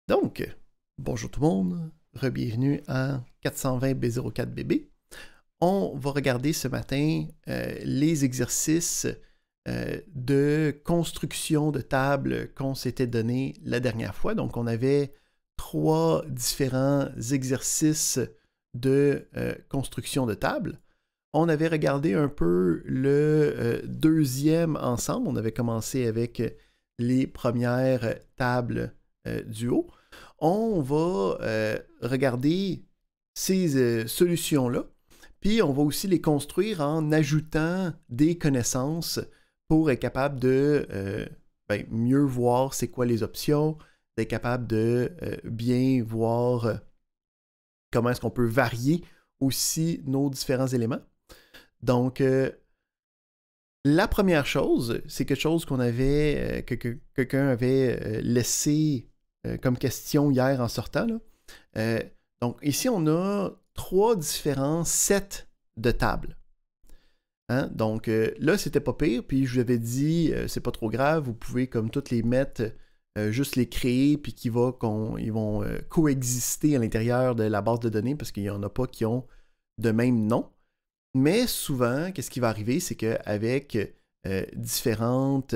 Donc, bonjour tout le monde, re-bienvenue à 420B04BB. On va regarder ce matin les exercices de construction de table qu'on s'était donné la dernière fois. Donc, on avait 3 différents exercices de construction de table. On avait regardé un peu le deuxième ensemble. On avait commencé avec les premières tables du haut. On va regarder ces solutions-là, puis on va aussi les construire en ajoutant des connaissances pour être capable de mieux voir c'est quoi les options, d'être capable de bien voir comment est-ce qu'on peut varier aussi nos différents éléments. Donc, la première chose, c'est quelque chose qu'on avait, que quelqu'un avait laissé comme question hier en sortant. Là. Donc, ici, on a 3 différents sets de tables. Hein? Donc, là, c'était pas pire. Puis, je vous avais dit, c'est pas trop grave. Vous pouvez, comme toutes les mettre, juste les créer, puis ils vont coexister à l'intérieur de la base de données parce qu'il n'y en a pas qui ont de même nom. Mais souvent, qu'est-ce qui va arriver, c'est qu'avec différentes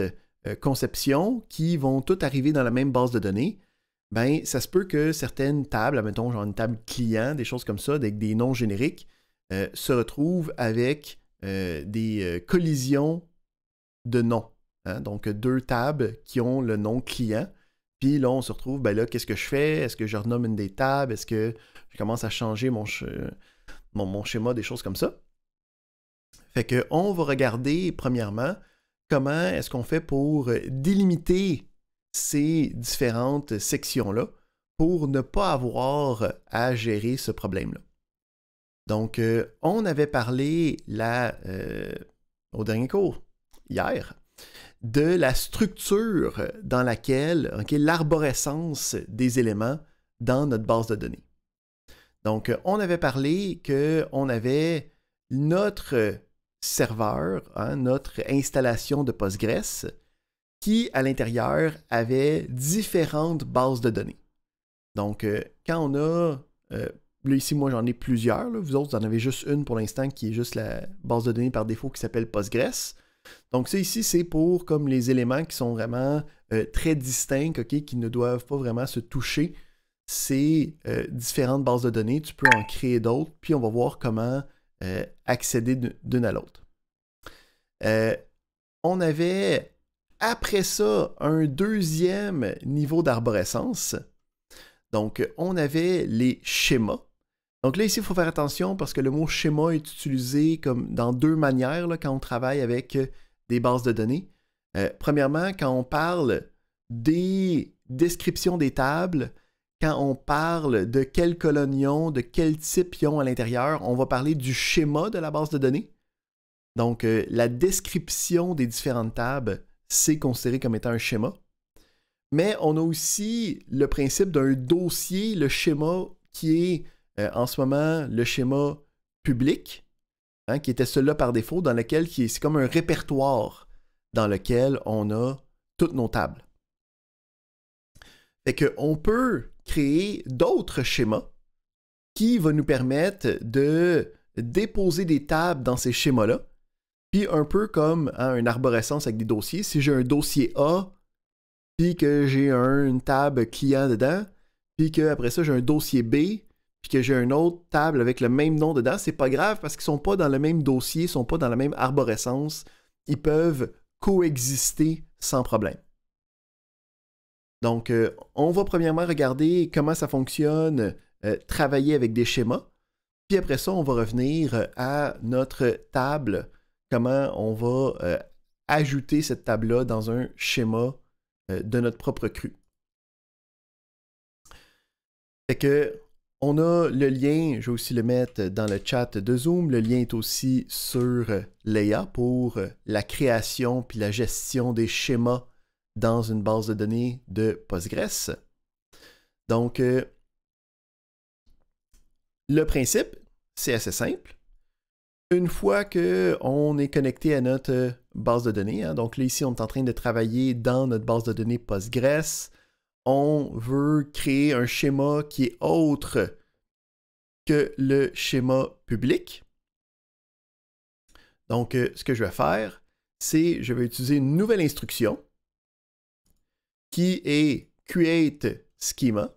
conceptions qui vont toutes arriver dans la même base de données, ben, ça se peut que certaines tables, mettons genre une table client, des choses comme ça, avec des noms génériques, se retrouvent avec des collisions de noms. Hein? Donc, 2 tables qui ont le nom client. Puis là, on se retrouve, ben là, qu'est-ce que je fais? Est-ce que je renomme une des tables? Est-ce que je commence à changer mon schéma, des choses comme ça? Fait qu'on va regarder, premièrement, comment est-ce qu'on fait pour délimiter ces différentes sections-là pour ne pas avoir à gérer ce problème-là. Donc, on avait parlé au dernier cours, hier, de la structure dans laquelle, l'arborescence des éléments dans notre base de données. Donc, on avait parlé qu'on avait notre serveur, hein, notre installation de Postgres, qui, à l'intérieur, avait différentes bases de données. Donc, quand on a... là, ici, moi, j'en ai plusieurs. Là. Vous autres, vous en avez juste une pour l'instant, qui est juste la base de données par défaut qui s'appelle Postgres. Donc, ça, ici, c'est pour comme les éléments qui sont vraiment très distincts, qui ne doivent pas vraiment se toucher. Ces différentes bases de données, tu peux en créer d'autres, puis on va voir comment accéder d'une à l'autre. On avait, après ça, un deuxième niveau d'arborescence. Donc, on avait les schémas. Donc là, ici, il faut faire attention parce que le mot schéma est utilisé comme dans 2 manières là, quand on travaille avec des bases de données. Premièrement, quand on parle des descriptions des tables, quand on parle de quelles colonnes ils ont, de quel type ils ont à l'intérieur, on va parler du schéma de la base de données. Donc, la description des différentes tables, c'est considéré comme étant un schéma. Mais on a aussi le principe d'un dossier, le schéma qui est en ce moment le schéma public, hein, qui était celui-là par défaut, dans lequel c'est comme un répertoire dans lequel on a toutes nos tables. Fait qu'on peut créer d'autres schémas qui vont nous permettre de déposer des tables dans ces schémas-là. Puis un peu comme une arborescence avec des dossiers, si j'ai un dossier A, puis que j'ai une table client dedans, puis qu'après ça j'ai un dossier B, puis que j'ai une autre table avec le même nom dedans, c'est pas grave parce qu'ils sont pas dans le même dossier, ils sont pas dans la même arborescence, ils peuvent coexister sans problème. Donc, on va premièrement regarder comment ça fonctionne, travailler avec des schémas. Puis après ça, on va revenir à notre table, comment on va ajouter cette table-là dans un schéma de notre propre cru. Fait que, on a le lien, je vais aussi le mettre dans le chat de Zoom, le lien est aussi sur Leia pour la création puis la gestion des schémas dans une base de données de Postgres. Donc, le principe, c'est assez simple. Une fois qu'on est connecté à notre base de données, hein, donc là, ici, on est en train de travailler dans notre base de données Postgres, on veut créer un schéma qui est autre que le schéma public. Donc, ce que je vais faire, c'est je vais utiliser une nouvelle instruction qui est create schema.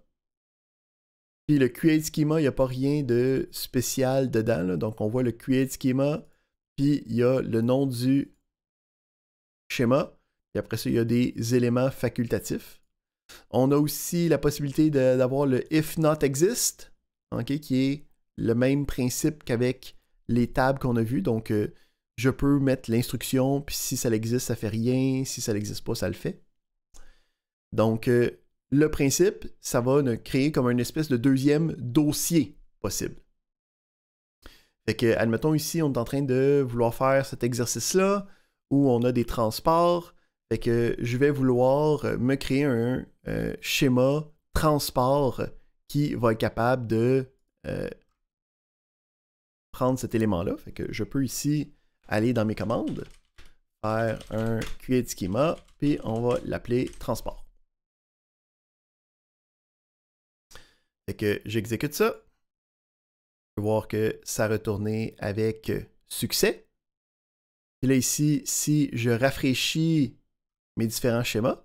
Puis le create schema, il n'y a pas rien de spécial dedans, là. Donc, on voit le create schema, puis il y a le nom du schéma. Puis après ça, il y a des éléments facultatifs. On a aussi la possibilité d'avoir le if not exist, okay, qui est le même principe qu'avec les tables qu'on a vues. Donc, je peux mettre l'instruction, puis si ça existe, ça fait rien. Si ça n'existe pas, ça le fait. Donc, le principe, ça va créer comme une espèce de deuxième dossier possible. Fait que, admettons ici, on est en train de vouloir faire cet exercice-là, où on a des transports. Fait que je vais vouloir me créer un schéma transport qui va être capable de prendre cet élément-là. Fait que je peux ici aller dans mes commandes, faire un create schema, puis on va l'appeler transport. Fait que j'exécute ça. Je peux voir que ça a retourné avec succès. Et là ici, si je rafraîchis mes différents schémas,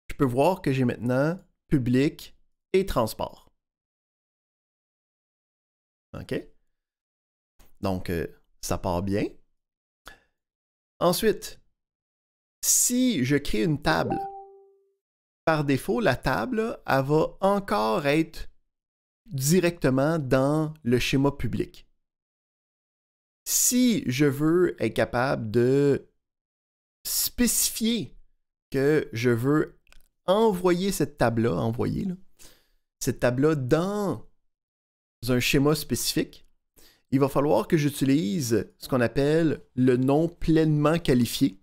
je peux voir que j'ai maintenant public et transport. OK? Donc, ça part bien. Ensuite, si je crée une table, par défaut, la table, elle va encore être directement dans le schéma public. Si je veux être capable de spécifier que je veux envoyer cette table-là, cette table-là dans un schéma spécifique, il va falloir que j'utilise ce qu'on appelle le nom pleinement qualifié,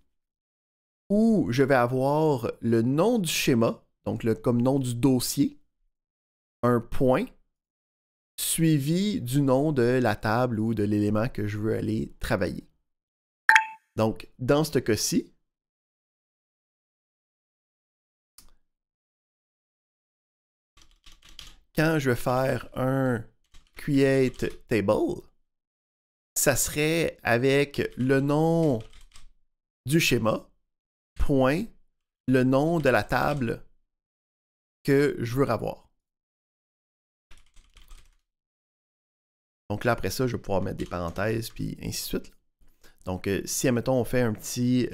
où je vais avoir le nom du schéma, donc comme nom du dossier, un point, suivi du nom de la table ou de l'élément que je veux aller travailler. Donc, dans ce cas-ci, quand je vais faire un create table, ça serait avec le nom du schéma, point, le nom de la table que je veux avoir. Donc là, après ça, je vais pouvoir mettre des parenthèses, puis ainsi de suite. Donc, si, admettons, on fait un petit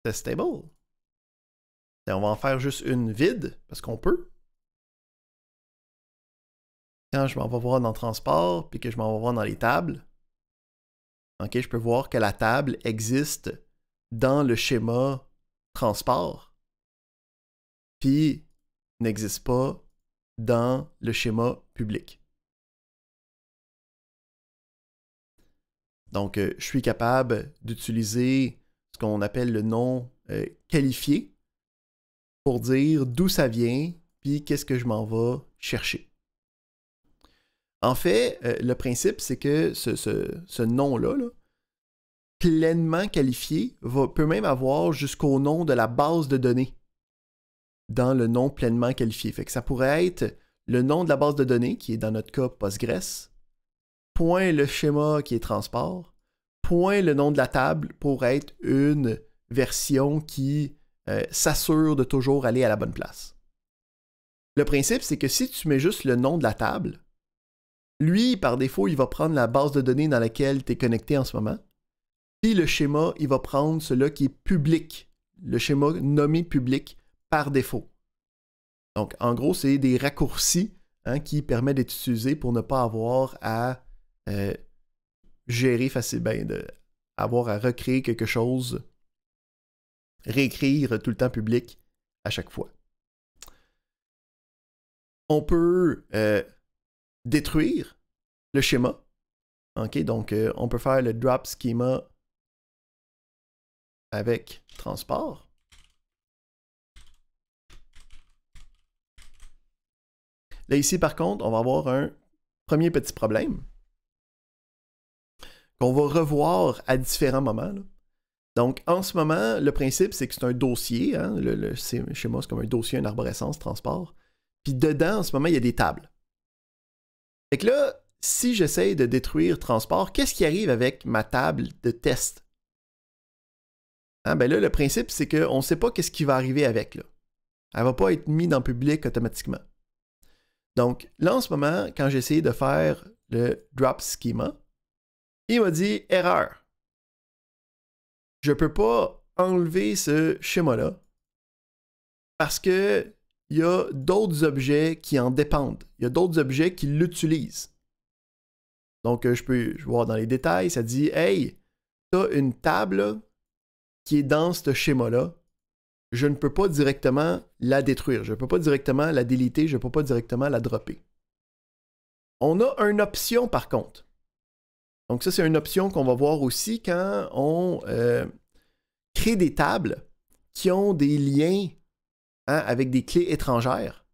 test table, on va en faire juste une vide, parce qu'on peut. Quand je m'en vais voir dans transport, puis que je m'en vais voir dans les tables, okay, je peux voir que la table existe dans le schéma transport, puis n'existe pas dans le schéma public. Donc, je suis capable d'utiliser ce qu'on appelle le nom qualifié pour dire d'où ça vient, puis qu'est-ce que je m'en vais chercher. En fait, le principe, c'est que ce nom-là, pleinement qualifié, peut même avoir jusqu'au nom de la base de données dans le nom pleinement qualifié. Fait que ça pourrait être le nom de la base de données, qui est dans notre cas Postgres, point le schéma qui est transport, point le nom de la table pour être une version qui s'assure de toujours aller à la bonne place. Le principe, c'est que si tu mets juste le nom de la table, lui, par défaut, il va prendre la base de données dans laquelle tu es connecté en ce moment, puis le schéma, il va prendre celui qui est public, le schéma nommé public par défaut. Donc, en gros, c'est des raccourcis qui permettent d'être utilisés pour ne pas avoir à gérer facilement, avoir à recréer quelque chose, réécrire tout le temps public à chaque fois. On peut détruire le schéma. Okay, donc, on peut faire le drop schema avec transport. Là, ici, par contre, on va avoir un premier petit problème qu'on va revoir à différents moments. Là. Donc, en ce moment, le principe, c'est que c'est un dossier. Hein, chez moi, c'est comme un dossier, une arborescence, transport. Puis dedans, en ce moment, il y a des tables. Fait que là, si j'essaie de détruire transport, qu'est-ce qui arrive avec ma table de test? Hein, ben là, le principe, c'est qu'on ne sait pas qu'est-ce qui va arriver avec. Là. Elle ne va pas être mise dans le public automatiquement. Donc, là, en ce moment, quand j'ai essayé de faire le drop schema, il m'a dit « Erreur ». Je ne peux pas enlever ce schéma-là parce qu'il y a d'autres objets qui en dépendent. Il y a d'autres objets qui l'utilisent. Donc, je peux voir dans les détails, ça dit « Hey, tu as une table qui est dans ce schéma-là. Je ne peux pas directement la détruire. Je ne peux pas directement la déliter. Je ne peux pas directement la dropper. » On a une option par contre. Donc ça, c'est une option qu'on va voir aussi quand on crée des tables qui ont des liens avec des clés étrangères.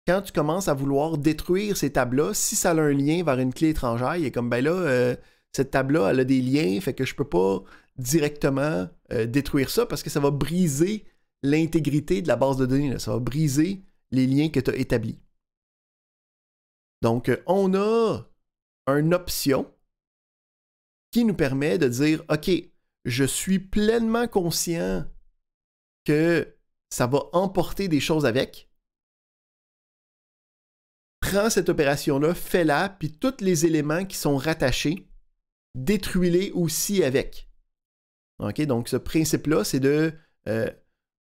Quand tu commences à vouloir détruire ces tables-là, si ça a un lien vers une clé étrangère, il est comme, ben là, cette table-là, elle a des liens, fait que je ne peux pas directement détruire ça parce que ça va briser l'intégrité de la base de données. Là. Ça va briser les liens que tu as établis. Donc, on a une option qui nous permet de dire, OK, je suis pleinement conscient que ça va emporter des choses avec. Prends cette opération-là, fais-la, puis tous les éléments qui sont rattachés, détruis-les aussi avec. OK, donc ce principe-là, c'est de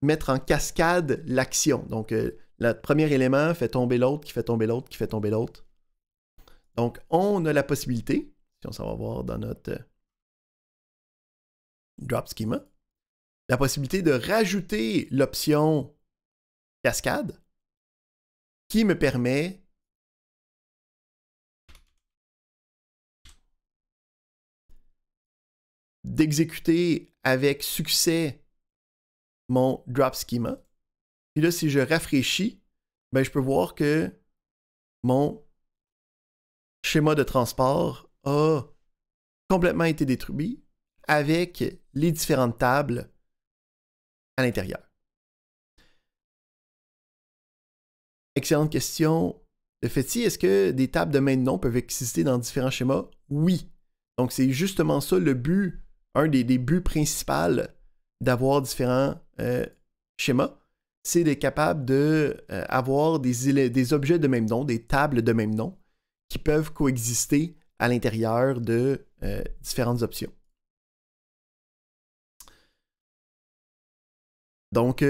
mettre en cascade l'action. Donc, le premier élément fait tomber l'autre, qui fait tomber l'autre, qui fait tomber l'autre. Donc, on a la possibilité, si on s'en va voir dans notre drop schema, la possibilité de rajouter l'option cascade qui me permet d'exécuter avec succès mon drop schema. Puis là, si je rafraîchis, ben, je peux voir que mon schéma de transport a complètement été détruit avec les différentes tables à l'intérieur. Excellente question de Fetty. Est-ce que des tables de main de nom peuvent exister dans différents schémas? Oui. Donc, c'est justement ça le but, un des buts principaux d'avoir différents schémas. C'est d'être capable d'avoir des objets de même nom, des tables de même nom, qui peuvent coexister à l'intérieur de différentes options. Donc,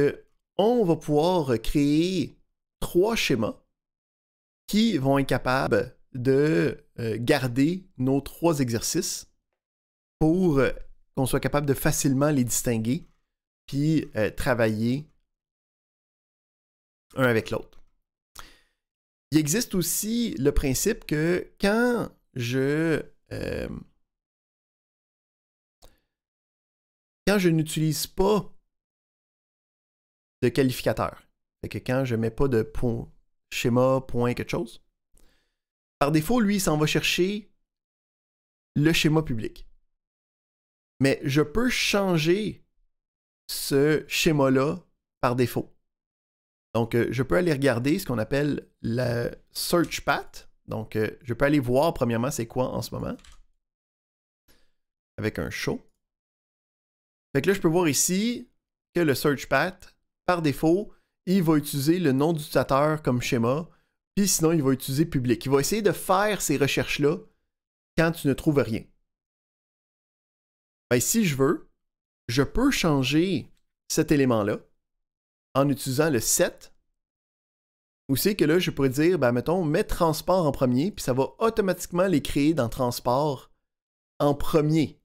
on va pouvoir créer 3 schémas qui vont être capables de garder nos 3 exercices pour qu'on soit capable de facilement les distinguer puis travailler un avec l'autre. Il existe aussi le principe que quand je n'utilise pas de qualificateur, fait que quand je ne mets pas de point, schéma, point, quelque chose, par défaut, lui, il s'en va chercher le schéma public. Mais je peux changer ce schéma-là par défaut. Donc, je peux aller regarder ce qu'on appelle la search path. Donc, je peux aller voir, premièrement, c'est quoi en ce moment. Avec un show. Fait que là, je peux voir ici que le search path, par défaut, il va utiliser le nom d'utilisateur comme schéma, puis sinon, il va utiliser public. Il va essayer de faire ces recherches-là quand tu ne trouves rien. Ben, si je veux, je peux changer cet élément-là en utilisant le set, où c'est que là, je pourrais dire, ben, mettons, mets transport en premier, puis ça va automatiquement les créer dans transport en premier.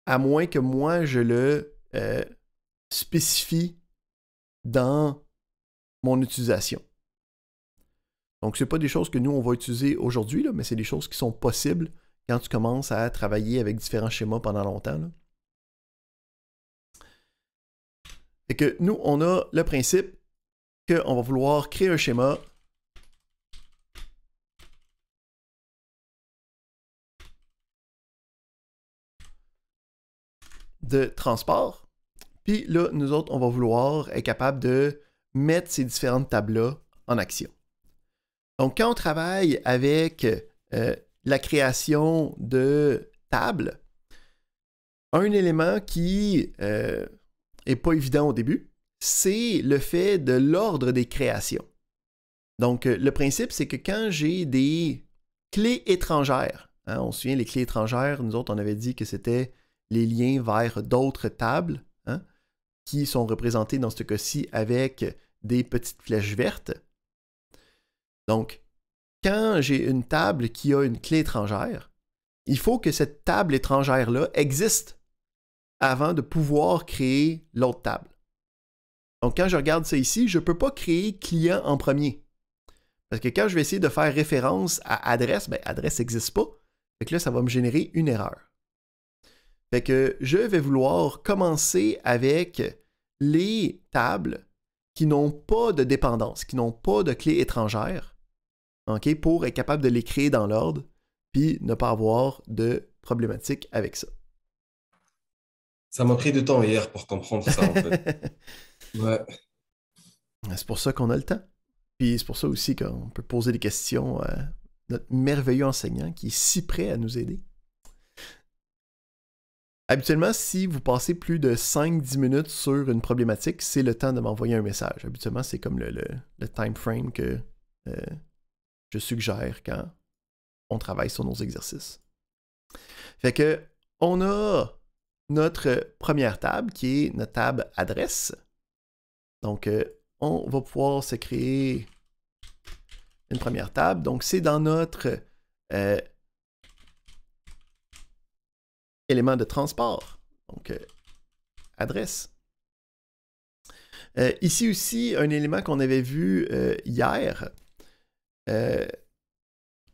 À moins que moi, je le spécifie dans mon utilisation. Donc, ce n'est pas des choses que nous, on va utiliser aujourd'hui, mais c'est des choses qui sont possibles quand tu commences à travailler avec différents schémas pendant longtemps. Là. Et que nous, on a le principe qu'on va vouloir créer un schéma de transport. Puis là, nous autres, on va vouloir être capable de mettre ces différentes tables-là en action. Donc, quand on travaille avec la création de tables, un élément qui n'est pas évident au début, c'est le fait de l'ordre des créations. Donc, le principe, c'est que quand j'ai des clés étrangères, hein, on se souvient, les clés étrangères, nous autres, on avait dit que c'était les liens vers d'autres tables, hein, qui sont représentées dans ce cas-ci avec des petites flèches vertes. Donc, quand j'ai une table qui a une clé étrangère, il faut que cette table étrangère-là existe avant de pouvoir créer l'autre table. Donc, quand je regarde ça ici, je ne peux pas créer client en premier. Parce que quand je vais essayer de faire référence à adresse, ben adresse n'existe pas. Fait que là, ça va me générer une erreur. Fait que je vais vouloir commencer avec les tables qui n'ont pas de dépendance, qui n'ont pas de clé étrangère, okay, pour être capable de les créer dans l'ordre, puis ne pas avoir de problématique avec ça. Ça m'a pris du temps hier pour comprendre ça, en fait. Ouais. C'est pour ça qu'on a le temps. Puis c'est pour ça aussi qu'on peut poser des questions à notre merveilleux enseignant qui est si prêt à nous aider. Habituellement, si vous passez plus de 5-10 minutes sur une problématique, c'est le temps de m'envoyer un message. Habituellement, c'est comme le time frame que je suggère quand on travaille sur nos exercices. Fait que on a notre première table qui est notre table adresse. Donc, on va pouvoir se créer une première table. Donc, c'est dans notre élément de transport. Donc, adresse. Ici aussi, un élément qu'on avait vu hier,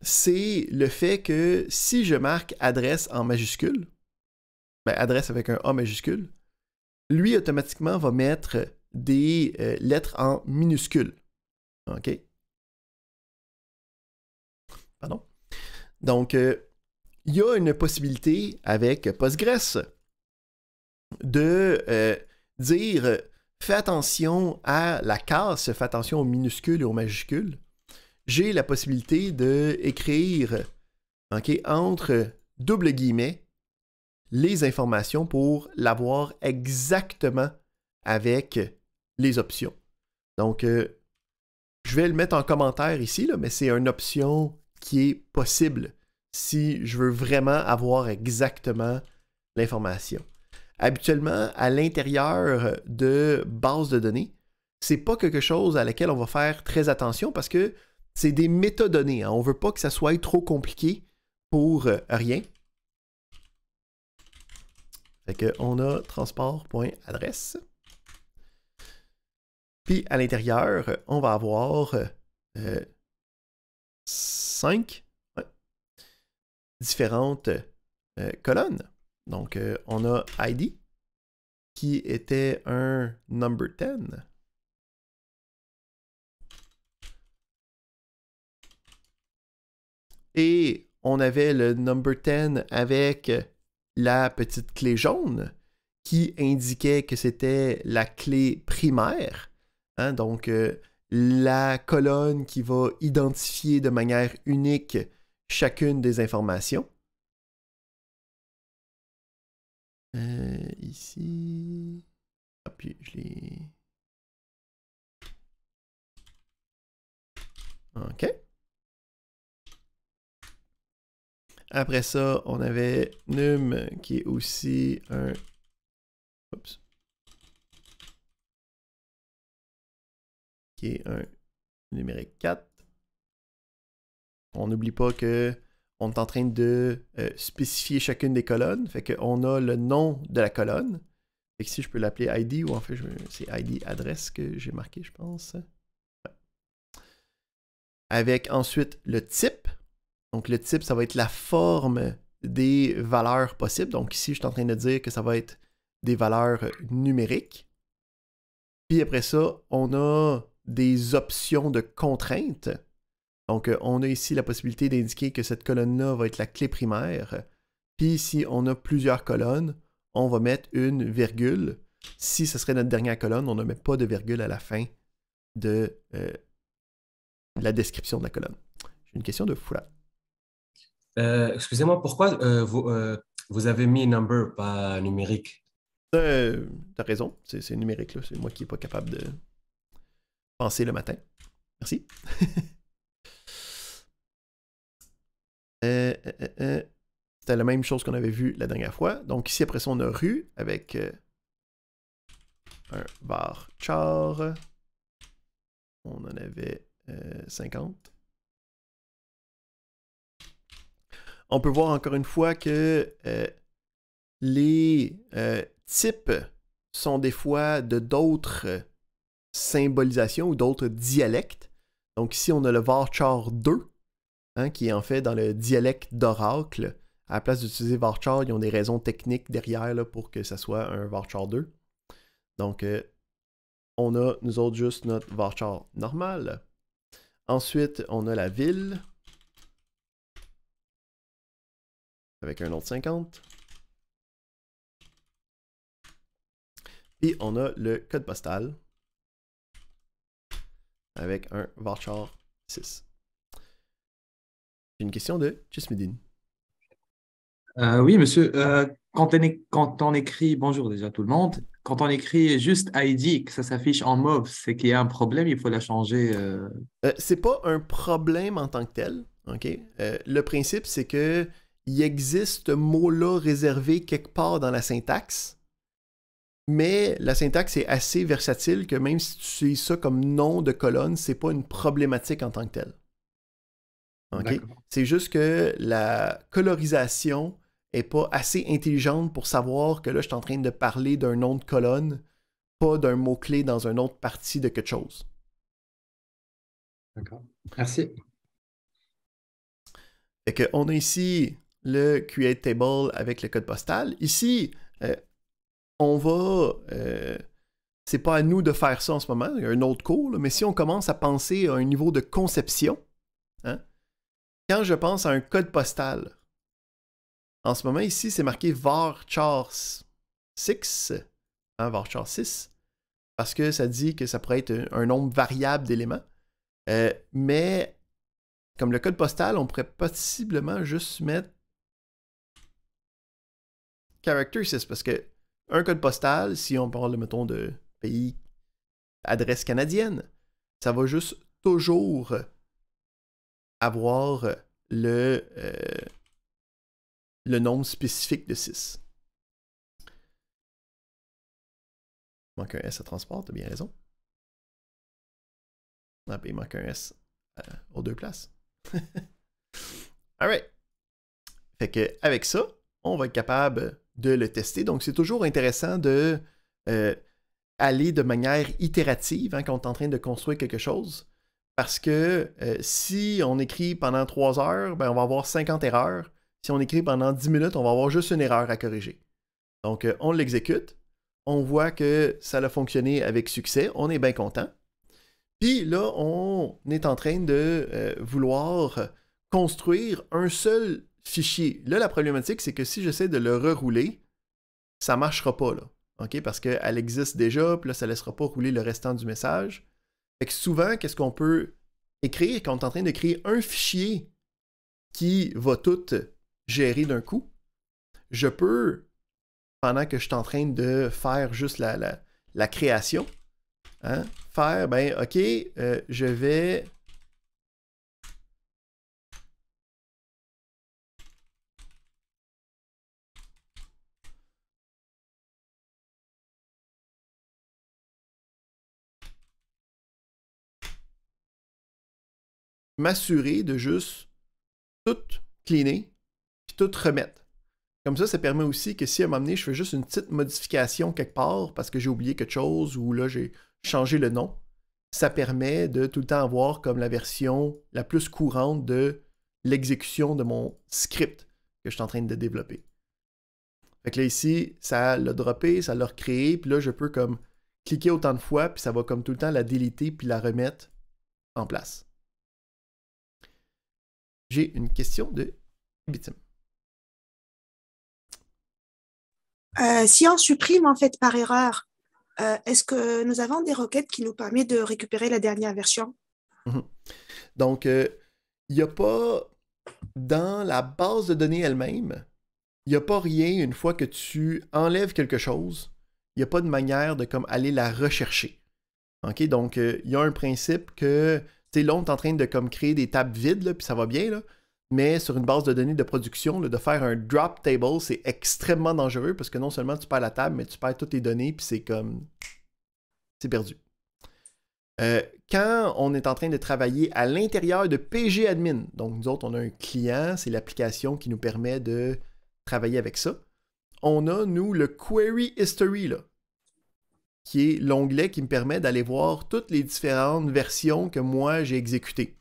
c'est le fait que si je marque adresse en majuscule, ben, adresse avec un A majuscule, lui, automatiquement, va mettre des lettres en minuscules. OK? Pardon. Donc, il y a une possibilité avec Postgres de dire fais attention à la casse, fais attention aux minuscules et aux majuscules. J'ai la possibilité d'écrire entre double guillemets les informations pour l'avoir exactement avec les options. Donc, je vais le mettre en commentaire ici, là, mais c'est une option qui est possible si je veux vraiment avoir exactement l'information. Habituellement, à l'intérieur de bases de données, c'est pas quelque chose à laquelle on va faire très attention parce que c'est des métadonnées. Hein. On ne veut pas que ça soit trop compliqué pour rien. Fait qu'on a transport.adresse. Puis à l'intérieur, on va avoir 5 différentes colonnes. Donc, on a ID, qui était un number 10. Et on avait le number 10 avec la petite clé jaune qui indiquait que c'était la clé primaire. Hein, donc, la colonne qui va identifier de manière unique chacune des informations. Ici. Ah, puis je l'ai. OK. Après ça, on avait num qui est aussi un. Oups. Qui est un numérique 4. On n'oublie pas que on est en train de spécifier chacune des colonnes. Fait qu'on a le nom de la colonne. Fait que si je peux l'appeler ID, ou en fait, c'est ID adresse que j'ai marqué, je pense. Ouais. Avec ensuite le type. Donc le type, ça va être la forme des valeurs possibles. Donc ici, je suis en train de dire que ça va être des valeurs numériques. Puis après ça, on a des options de contraintes. Donc, on a ici la possibilité d'indiquer que cette colonne-là va être la clé primaire. Puis, si on a plusieurs colonnes, on va mettre une virgule. Si ce serait notre dernière colonne, on ne met pas de virgule à la fin de la description de la colonne. J'ai une question de Fula. Excusez-moi, pourquoi vous avez mis number, pas numérique? T'as raison, c'est numérique, là. C'est moi qui n'ai pas capable de penser le matin. Merci. C'était la même chose qu'on avait vu la dernière fois. Donc ici, après ça, on a rue avec un varchar. On en avait 50. On peut voir encore une fois que les types sont des fois de d'autres symbolisations ou d'autres dialectes. Donc ici, on a le varchar 2, hein, qui est en fait dans le dialecte d'oracle. À la place d'utiliser varchar, ils ont des raisons techniques derrière là, pour que ça soit un varchar 2. Donc, on a, nous autres, juste notre varchar normal. Ensuite, on a la ville. Avec un autre 50. Et on a le code postal. Avec un varchar 6. J'ai une question de Chismidine. Oui, monsieur. Quand on écrit, bonjour déjà tout le monde, quand on écrit juste ID, que ça s'affiche en mauve, c'est qu'il y a un problème, il faut la changer. C'est pas un problème en tant que tel. Okay? Le principe, c'est que il existe ce mot-là réservé quelque part dans la syntaxe, mais la syntaxe est assez versatile que même si tu utilises ça comme nom de colonne, c'est pas une problématique en tant que telle. Okay? C'est juste que la colorisation est pas assez intelligente pour savoir que là, je suis en train de parler d'un nom de colonne, pas d'un mot-clé dans une autre partie de quelque chose. D'accord. Merci. Fait que on a ici le create table avec le code postal. Ici, on va... c'est pas à nous de faire ça en ce moment, il y a un autre cours, là, mais si on commence à penser à un niveau de conception, hein, quand je pense à un code postal, en ce moment ici, c'est marqué varchar 6, hein, varchar 6, parce que ça dit que ça pourrait être un nombre variable d'éléments. Mais comme le code postal, on pourrait possiblement juste mettre character 6, parce que un code postal, si on parle, mettons, de pays adresse canadienne, ça va juste toujours avoir le nombre spécifique de 6. Il manque un S à transport, t'as bien raison. Ah, puis il manque un S aux deux places. Alright. Fait que avec ça, on va être capable de le tester. Donc, c'est toujours intéressant de aller de manière itérative hein, quand on est en train de construire quelque chose. Parce que si on écrit pendant 3 heures, ben, on va avoir 50 erreurs. Si on écrit pendant 10 minutes, on va avoir juste une erreur à corriger. Donc, on l'exécute. On voit que ça a fonctionné avec succès. On est bien content. Puis là, on est en train de vouloir construire un seul fichier. Là, la problématique, c'est que si j'essaie de le rerouler, ça ne marchera pas, là. Okay? Parce qu'elle existe déjà, puis là, ça ne laissera pas rouler le restant du message. Fait que souvent, qu'est-ce qu'on peut écrire quand on est en train de créer un fichier qui va tout gérer d'un coup? Je peux, pendant que je suis en train de faire juste la création, hein, faire, ben, OK, je vais m'assurer de juste tout cleaner puis tout remettre. Comme ça permet aussi que si à un moment donné, je fais juste une petite modification quelque part parce que j'ai oublié quelque chose ou là, j'ai changé le nom, ça permet de tout le temps avoir comme la version la plus courante de l'exécution de mon script que je suis en train de développer. Fait que là, ici, ça l'a droppé, ça l'a recréé, puis là, je peux comme cliquer autant de fois, puis ça va comme tout le temps la déliter puis la remettre en place. J'ai une question de Bitim. Si on supprime en fait par erreur, est-ce que nous avons des requêtes qui nous permettent de récupérer la dernière version? Mhm. Donc, il n'y a pas, dans la base de données elle-même, il n'y a pas rien, une fois que tu enlèves quelque chose, il n'y a pas de manière de comme aller la rechercher. OK? Donc, il y a un principe que, tu sais, là, on est en train de comme créer des tables vides, là, puis ça va bien, là, mais sur une base de données de production, là, de faire un drop table, c'est extrêmement dangereux parce que non seulement tu perds la table, mais tu perds toutes les données, puis c'est comme... c'est perdu. Quand on est en train de travailler à l'intérieur de PG Admin, donc nous autres, on a un client, c'est l'application qui nous permet de travailler avec ça. On a, nous, le Query History, là, qui est l'onglet qui me permet d'aller voir toutes les différentes versions que moi j'ai exécutées.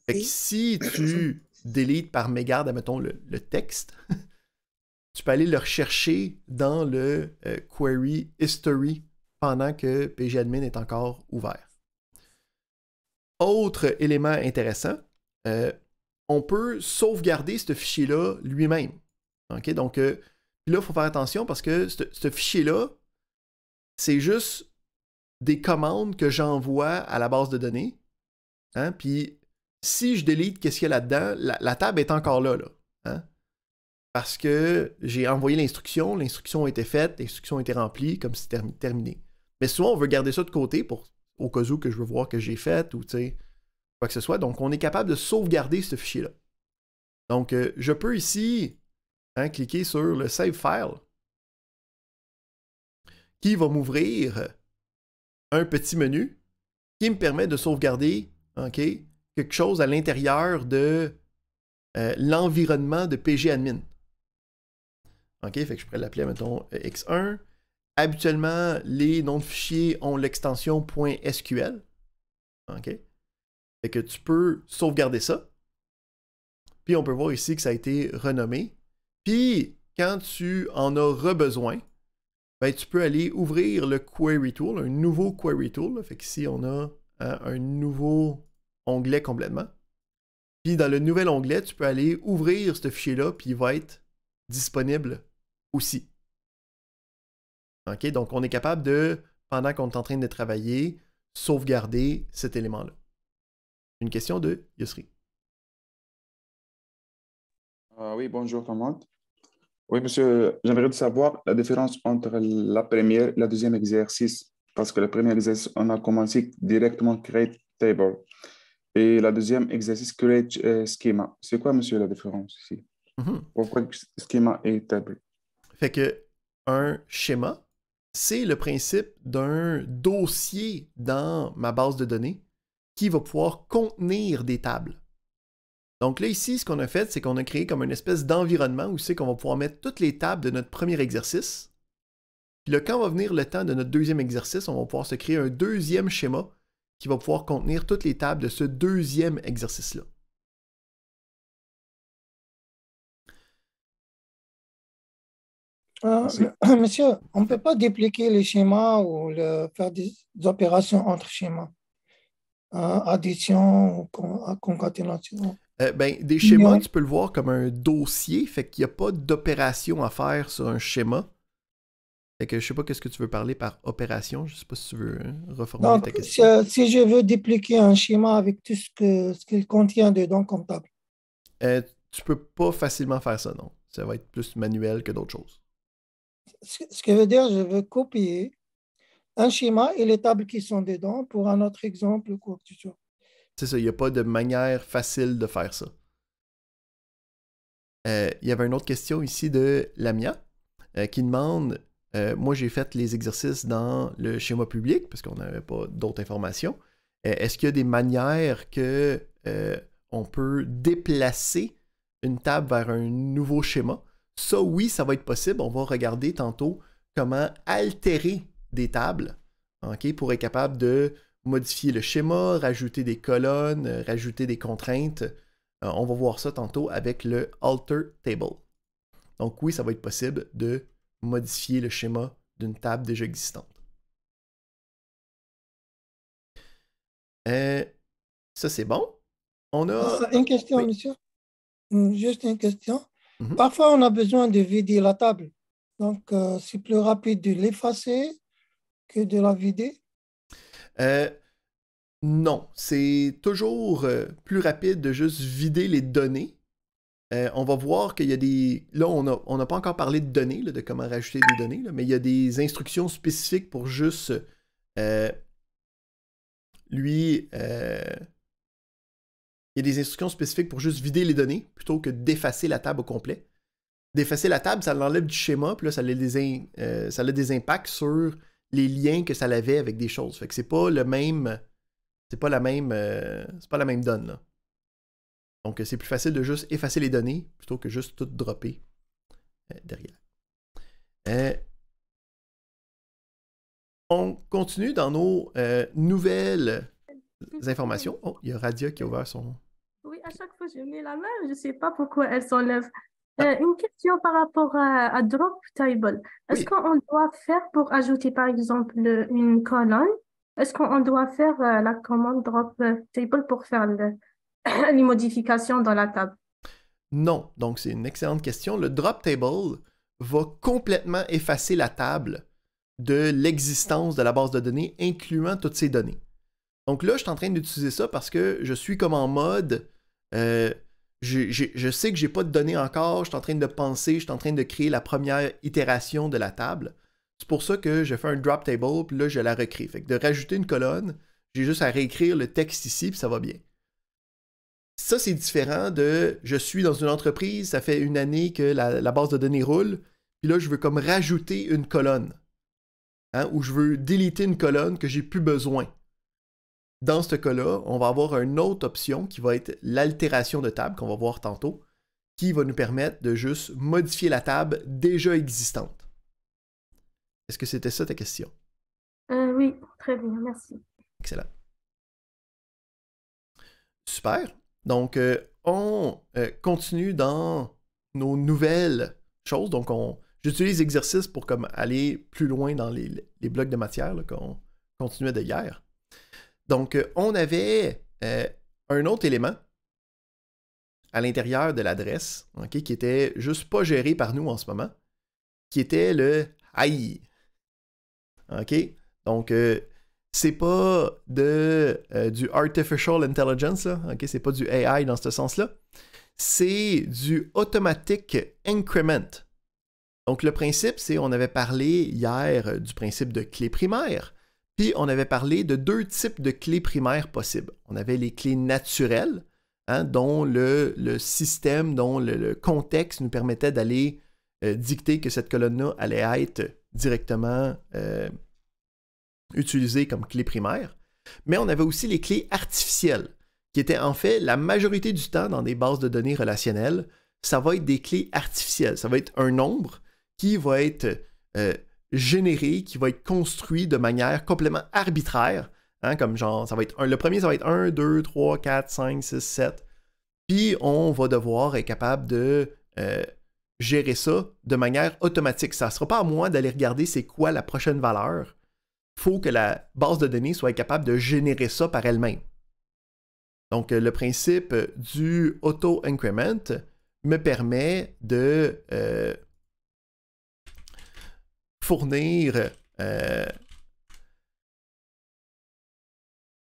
Fait que Oui. si tu délites par mégarde, admettons, le texte, tu peux aller le rechercher dans le Query History pendant que PGAdmin est encore ouvert. Autre élément intéressant, on peut sauvegarder ce fichier-là lui-même. Okay? Donc, là, il faut faire attention parce que ce fichier-là, c'est juste des commandes que j'envoie à la base de données. Hein? Puis, si je délite qu'est-ce qu'il y a là-dedans, la table est encore là. Hein? Parce que j'ai envoyé l'instruction a été faite, l'instruction a été remplie, comme si c'était terminé. Mais souvent, on veut garder ça de côté au cas où que je veux voir que j'ai fait ou quoi que ce soit. Donc, on est capable de sauvegarder ce fichier-là. Donc, je peux ici cliquer sur le Save File qui va m'ouvrir un petit menu qui me permet de sauvegarder quelque chose à l'intérieur de l'environnement de PGAdmin. OK, fait que je pourrais l'appeler, mettons, X1. Habituellement, les noms de fichiers ont l'extension .sql. OK? Fait que tu peux sauvegarder ça. Puis on peut voir ici que ça a été renommé. Puis, quand tu en as besoin, ben, tu peux aller ouvrir le Query Tool, un nouveau Query Tool. Là. Fait qu'ici, on a un nouveau onglet complètement. Puis, dans le nouvel onglet, tu peux aller ouvrir ce fichier-là, puis il va être disponible aussi. OK? Donc, on est capable de, pendant qu'on est en train de travailler, sauvegarder cet élément-là. Une question de Yusri. Oui, bonjour tout le monde. Oui, monsieur, j'aimerais savoir la différence entre la première et la deuxième exercice. Parce que le premier exercice, on a commencé directement create table. Et la deuxième exercice, create schema. C'est quoi, monsieur, la différence ici? Pourquoi schema et table? Fait que un schéma, c'est le principe d'un dossier dans ma base de données qui va pouvoir contenir des tables. Donc là, ici, ce qu'on a fait, c'est qu'on a créé comme une espèce d'environnement où c'est qu'on va pouvoir mettre toutes les tables de notre premier exercice. Puis là, quand va venir le temps de notre deuxième exercice, on va pouvoir se créer un deuxième schéma qui va pouvoir contenir toutes les tables de ce deuxième exercice-là. Monsieur, on ne peut pas dupliquer les schémas ou faire des opérations entre schémas, addition ou concaténation. Des schémas, tu peux le voir comme un dossier, fait qu'il n'y a pas d'opération à faire sur un schéma. Fait que je ne sais pas qu'est-ce que tu veux parler par opération, je ne sais pas si tu veux reformuler ta question. Donc, si je veux dupliquer un schéma avec tout ce qu'il contient dedans comme table. Tu ne peux pas facilement faire ça, non. Ça va être plus manuel que d'autres choses. Ce qui veut dire, je veux copier un schéma et les tables qui sont dedans pour un autre exemple ou quoi que ce soit. C'est ça, il n'y a pas de manière facile de faire ça. Il y avait une autre question ici de Lamia qui demande, moi j'ai fait les exercices dans le schéma public parce qu'on n'avait pas d'autres informations. Est-ce qu'il y a des manières que on peut déplacer une table vers un nouveau schéma? Ça, oui, ça va être possible. On va regarder tantôt comment altérer des tables pour être capable de modifier le schéma, rajouter des colonnes, rajouter des contraintes. On va voir ça tantôt avec le Alter Table. Donc oui, ça va être possible de modifier le schéma d'une table déjà existante. Ça, c'est bon. On a... Une question, oui. monsieur. Juste une question. Parfois, on a besoin de vider la table. Donc, c'est plus rapide de l'effacer que de la vider. Non, c'est toujours plus rapide de juste vider les données. On va voir qu'il y a des... Là, on n'a pas encore parlé de données, là, de comment rajouter des données, là, mais il y a des instructions spécifiques pour juste il y a des instructions spécifiques pour juste vider les données plutôt que d'effacer la table au complet. D'effacer la table, ça l'enlève du schéma, puis là, ça a des impacts sur les liens que ça avait avec des choses. Fait que c'est pas le même... C'est pas la même donne, là. Donc, c'est plus facile de juste effacer les données plutôt que juste tout dropper derrière. On continue dans nos nouvelles informations. Oh, il y a Radia qui a ouvert son... Oui, à chaque fois, je mets la main, je ne sais pas pourquoi elle s'enlève. Une question par rapport à Drop Table. Est-ce Oui. qu'on doit faire pour ajouter, par exemple, une colonne? Est-ce qu'on doit faire la commande Drop Table pour faire les modifications dans la table? Non, donc c'est une excellente question. Le Drop Table va complètement effacer la table de l'existence de la base de données, incluant toutes ces données. Donc là, je suis en train d'utiliser ça parce que je suis comme en mode... je sais que j'ai pas de données encore, je suis en train de penser, je suis en train de créer la première itération de la table. C'est pour ça que je fais un drop table, puis là, je la recrée. Fait que de rajouter une colonne, j'ai juste à réécrire le texte ici, puis ça va bien. Ça, c'est différent de je suis dans une entreprise, ça fait une année que la base de données roule, puis là, je veux comme rajouter une colonne. Hein, ou je veux déliter une colonne que j'ai plus besoin. Dans ce cas-là, on va avoir une autre option qui va être l'altération de table, qu'on va voir tantôt, qui va nous permettre de juste modifier la table déjà existante. Est-ce que c'était ça ta question? Oui, très bien, merci. Excellent. Super. Donc, on continue dans nos nouvelles choses. Donc, j'utilise l'exercice pour comme aller plus loin dans les blocs de matière qu'on continuait de hier. Donc, on avait un autre élément à l'intérieur de l'adresse, okay, qui était juste pas géré par nous en ce moment, qui était le AI. OK? Donc, c'est pas du Artificial Intelligence, là, OK? C'est pas du AI dans ce sens-là. C'est du Automatic Increment. Donc, le principe, c'est, on avait parlé hier du principe de clé primaire, puis on avait parlé de deux types de clés primaires possibles. On avait les clés naturelles, hein, dont le système, dont le contexte nous permettait d'aller dicter que cette colonne-là allait être directement utilisée comme clé primaire. Mais on avait aussi les clés artificielles, qui étaient en fait la majorité du temps dans des bases de données relationnelles, ça va être des clés artificielles. Ça va être un nombre qui va être généré, qui va être construit de manière complètement arbitraire. Hein, comme genre, ça va être le premier, ça va être 1, 2, 3, 4, 5, 6, 7. Puis on va devoir être capable de gérer ça de manière automatique. Ça ne sera pas à moi d'aller regarder c'est quoi la prochaine valeur. Il faut que la base de données soit capable de générer ça par elle-même. Donc, le principe du auto-increment me permet de fournir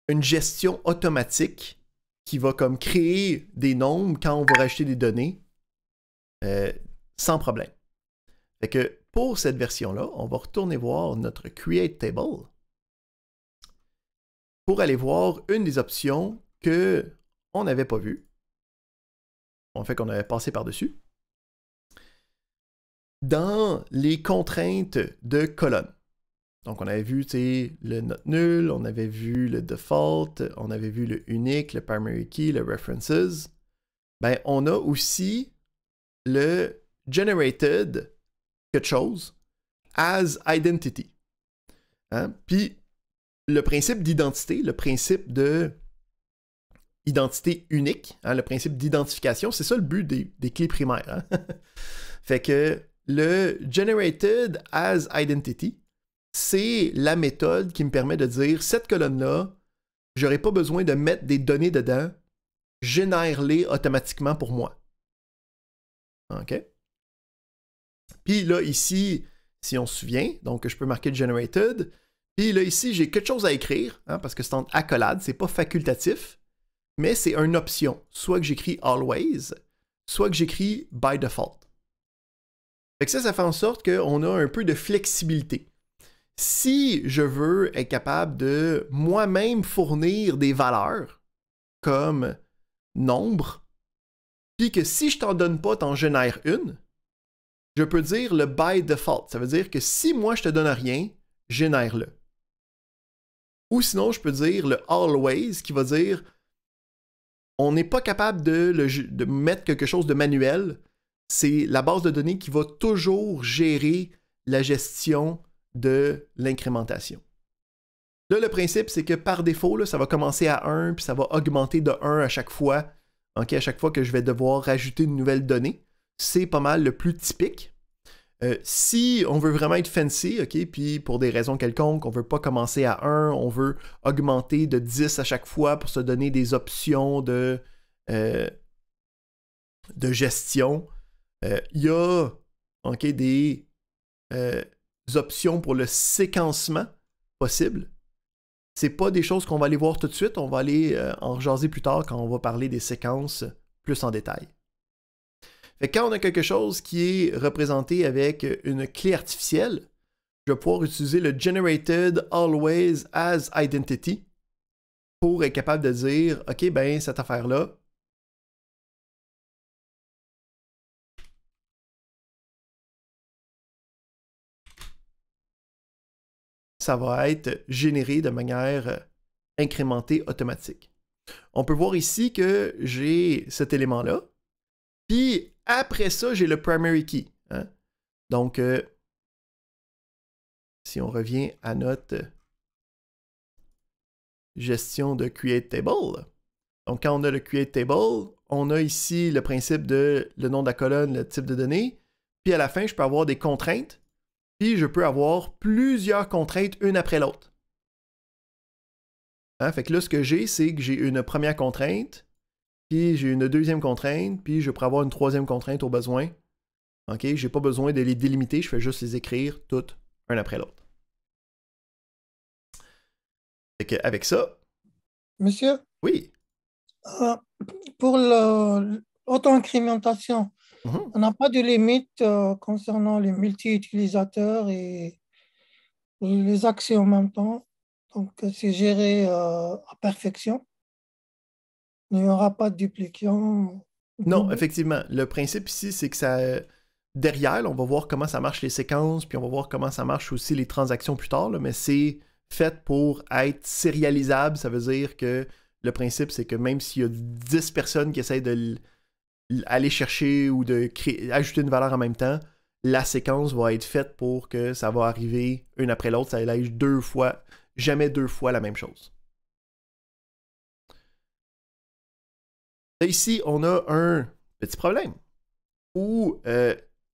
une gestion automatique qui va comme créer des nombres quand on va rajouter des données sans problème. Fait que pour cette version-là, on va retourner voir notre Create Table pour aller voir une des options qu'on n'avait pas vues. En fait, qu'on avait passé par-dessus. Dans les contraintes de colonne. Donc, on avait vu le not null, on avait vu le default, on avait vu le unique, le primary key, le references. Ben, on a aussi le generated quelque chose as identity. Hein? Puis, le principe d'identité, le principe de identité unique, hein, le principe d'identification, c'est ça le but des clés primaires. Hein? Fait que le generated as identity, c'est la méthode qui me permet de dire cette colonne-là, j'aurais pas besoin de mettre des données dedans, génère-les automatiquement pour moi. OK? Puis là, ici, si on se souvient, donc je peux marquer generated. Puis là, ici, j'ai quelque chose à écrire, hein, parce que c'est en accolade, c'est pas facultatif, mais c'est une option. Soit que j'écris always, soit que j'écris by default. Fait que ça fait en sorte qu'on a un peu de flexibilité. Si je veux être capable de moi-même fournir des valeurs comme nombre, puis que si je t'en donne pas, t'en génères une, je peux dire le by default. Ça veut dire que si moi je te donne rien, génère-le. Ou sinon, je peux dire le always qui va dire on n'est pas capable de mettre quelque chose de manuel. C'est la base de données qui va toujours gérer la gestion de l'incrémentation. Là, le principe, c'est que par défaut, là, ça va commencer à 1, puis ça va augmenter de 1 à chaque fois. Okay, à chaque fois que je vais devoir rajouter une nouvelle donnée. C'est pas mal le plus typique. Si on veut vraiment être fancy, okay, puis pour des raisons quelconques, on veut pas commencer à 1, on veut augmenter de 10 à chaque fois pour se donner des options de gestion. Il y a okay, des options pour le séquencement possible. C'est pas des choses qu'on va aller voir tout de suite, on va aller en rejaser plus tard quand on va parler des séquences plus en détail. Fait que quand on a quelque chose qui est représenté avec une clé artificielle, je vais pouvoir utiliser le Generated Always as Identity pour être capable de dire, OK, ben cette affaire-là, ça va être généré de manière incrémentée automatique. On peut voir ici que j'ai cet élément-là. Puis après ça, j'ai le primary key. Hein? Donc, si on revient à notre gestion de create table, donc quand on a le create table, on a ici le principe de le nom de la colonne, le type de données. Puis à la fin, je peux avoir des contraintes. Puis je peux avoir plusieurs contraintes une après l'autre. Hein? Fait que là, ce que j'ai, c'est que j'ai une première contrainte, puis j'ai une deuxième contrainte, puis je pourrais avoir une troisième contrainte au besoin. OK? Je n'ai pas besoin de les délimiter, je fais juste les écrire toutes, un après l'autre. Fait que avec ça... Monsieur, Oui. Pour l'auto-incrémentation, on n'a pas de limite concernant les multi-utilisateurs et les accès en même temps. Donc, c'est géré à perfection. Il n'y aura pas de duplication. Non, effectivement. Le principe ici, c'est que ça... Derrière, là, on va voir comment ça marche les séquences, puis on va voir comment ça marche aussi les transactions plus tard, là, mais c'est fait pour être sérialisable. Ça veut dire que le principe, c'est que même s'il y a 10 personnes qui essayent d'aller chercher ou de ajouter une valeur en même temps, la séquence va être faite pour que ça va arriver une après l'autre. Ça allège jamais deux fois la même chose. Là, ici, on a un petit problème où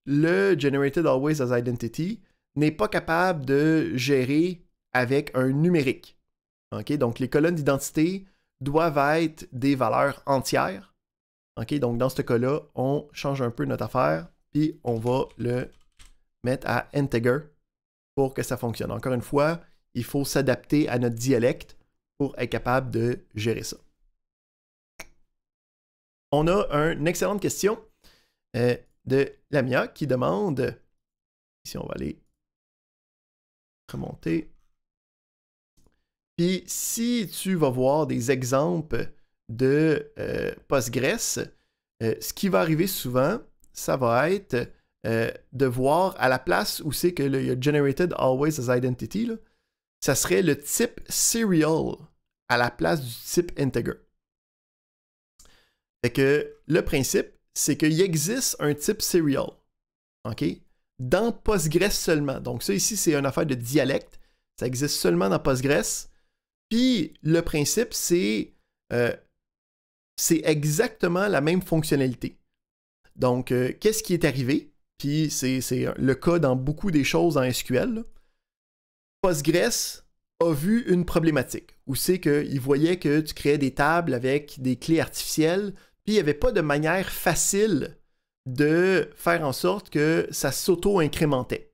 le Generated Always as Identity n'est pas capable de gérer avec un numérique. Okay? Donc, les colonnes d'identité doivent être des valeurs entières. Okay? Donc, dans ce cas-là, on change un peu notre affaire, puis on va le mettre à integer pour que ça fonctionne. Encore une fois, il faut s'adapter à notre dialecte pour être capable de gérer ça. On a une excellente question de Lamia qui demande, ici on va aller remonter, puis si tu vas voir des exemples de Postgres, ce qui va arriver souvent, ça va être de voir à la place où c'est que il y a Generated Always as Identity, là, ça serait le type serial à la place du type integer. Fait que le principe, c'est qu'il existe un type serial, OK, dans Postgres seulement. Donc ça ici, c'est une affaire de dialecte. Ça existe seulement dans Postgres. Puis le principe, c'est exactement la même fonctionnalité. Donc, qu'est-ce qui est arrivé? Puis c'est le cas dans beaucoup des choses en SQL. Là. Postgres a vu une problématique où c'est qu'il voyait que tu créais des tables avec des clés artificielles, puis il n'y avait pas de manière facile de faire en sorte que ça s'auto-incrémentait.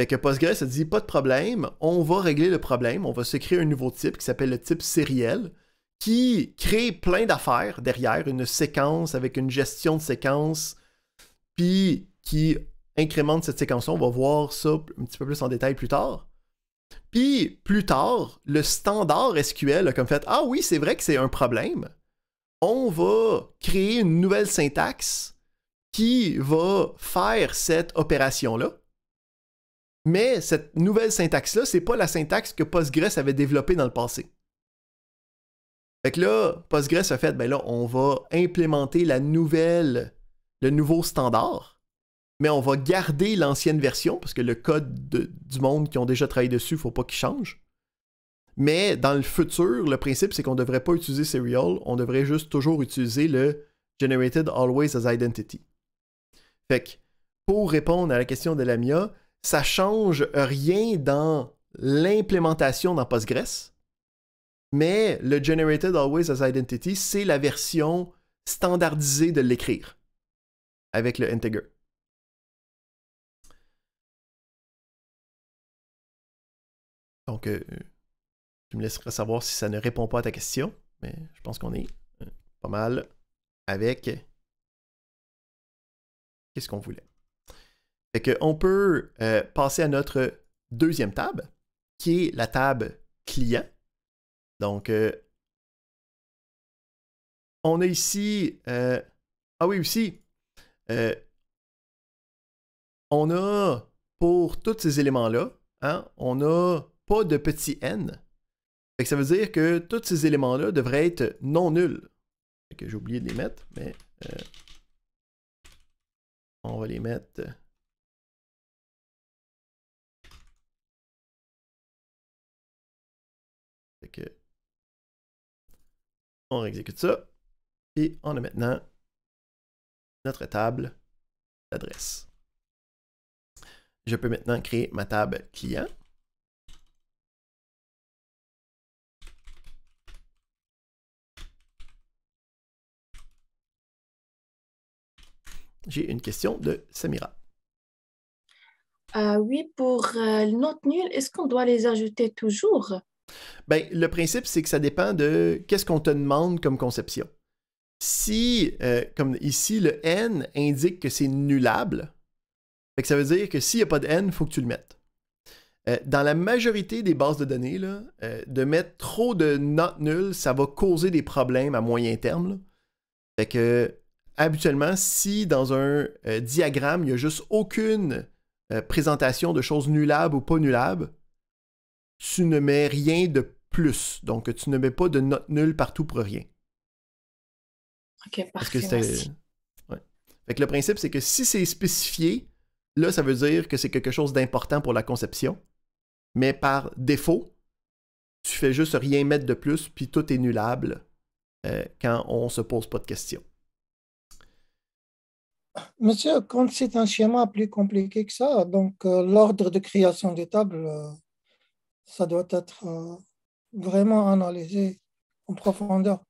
Fait que Postgres a dit, pas de problème, on va régler le problème, on va se créer un nouveau type qui s'appelle le type sériel, qui crée plein d'affaires derrière, une séquence avec une gestion de séquence, puis qui incrémente cette séquence-là. On va voir ça un petit peu plus en détail plus tard. Puis, plus tard, le standard SQL a comme fait « Ah oui, c'est vrai que c'est un problème. On va créer une nouvelle syntaxe qui va faire cette opération-là. » Mais cette nouvelle syntaxe-là, c'est pas la syntaxe que Postgres avait développée dans le passé. Fait que là, Postgres a fait, ben là, on va implémenter le nouveau standard, mais on va garder l'ancienne version, parce que le code du monde qui ont déjà travaillé dessus, il ne faut pas qu'il change. Mais dans le futur, le principe, c'est qu'on ne devrait pas utiliser Serial, on devrait juste toujours utiliser le Generated Always as Identity. Fait que, pour répondre à la question de Lamia, ça ne change rien dans l'implémentation dans Postgres, mais le Generated Always as Identity, c'est la version standardisée de l'écrire avec le integer. Donc, tu me laisseras savoir si ça ne répond pas à ta question, mais je pense qu'on est pas mal avec qu'est-ce qu'on voulait. Fait qu'on peut passer à notre deuxième table, qui est la table client. Donc, on a ici... ah oui, aussi, on a, pour tous ces éléments-là, hein, on n'a pas de petit n. Fait que ça veut dire que tous ces éléments-là devraient être non nuls. Fait que j'ai oublié de les mettre, mais on va les mettre... Fait que on exécute ça. Et on a maintenant notre table d'adresse. Je peux maintenant créer ma table client. J'ai une question de Samira. Oui, pour les notes nulles, est-ce qu'on doit les ajouter toujours? Ben, le principe, c'est que ça dépend de qu'est-ce qu'on te demande comme conception. Si, comme ici, le n indique que c'est nullable, fait que ça veut dire que s'il n'y a pas de n, il faut que tu le mettes. Dans la majorité des bases de données, là, de mettre trop de not null, ça va causer des problèmes à moyen terme. Là. Fait que, habituellement, si dans un diagramme, il n'y a juste aucune présentation de choses nullables ou pas nullables, tu ne mets rien de plus. Donc, tu ne mets pas de note nulle partout pour rien. Ok, Parce que parfait, merci. ouais. Fait que le principe, c'est que si c'est spécifié, là, ça veut dire que c'est quelque chose d'important pour la conception. Mais par défaut, tu fais juste rien mettre de plus, puis tout est nullable quand on se pose pas de questions. Monsieur, quand c'est un schéma plus compliqué que ça, donc l'ordre de création des tables, ça doit être vraiment analysé en profondeur.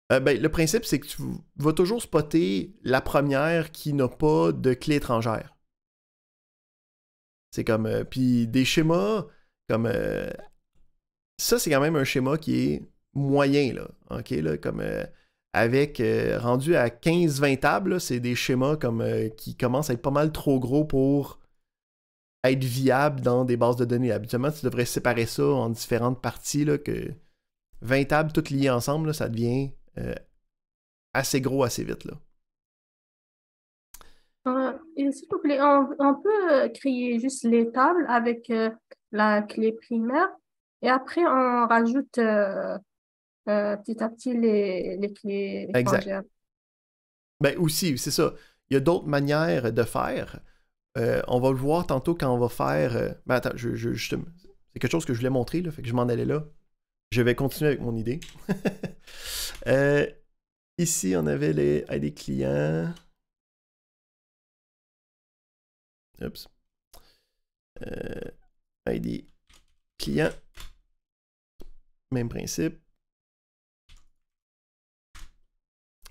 Ben, le principe, c'est que tu vas toujours spotter la première qui n'a pas de clé étrangère. C'est comme... puis des schémas comme... ça, c'est quand même un schéma qui est moyen, là. OK, là, comme... avec... rendu à 15-20 tables, c'est des schémas comme qui commencent à être pas mal trop gros pour être viables dans des bases de données. Habituellement, tu devrais séparer ça en différentes parties, là, que 20 tables toutes liées ensemble, là, ça devient... assez gros assez vite, là. Et s'il vous plaît, on peut créer juste les tables avec la clé primaire et après on rajoute petit à petit les clés Exact. étrangères. Ben aussi, c'est ça. Il y a d'autres manières de faire. On va le voir tantôt quand on va faire... Ben attends, c'est quelque chose que je voulais montrer, là, fait que je m'en allais là. Je vais continuer avec mon idée. Ici, on avait les ID clients. Oups. ID client. Même principe.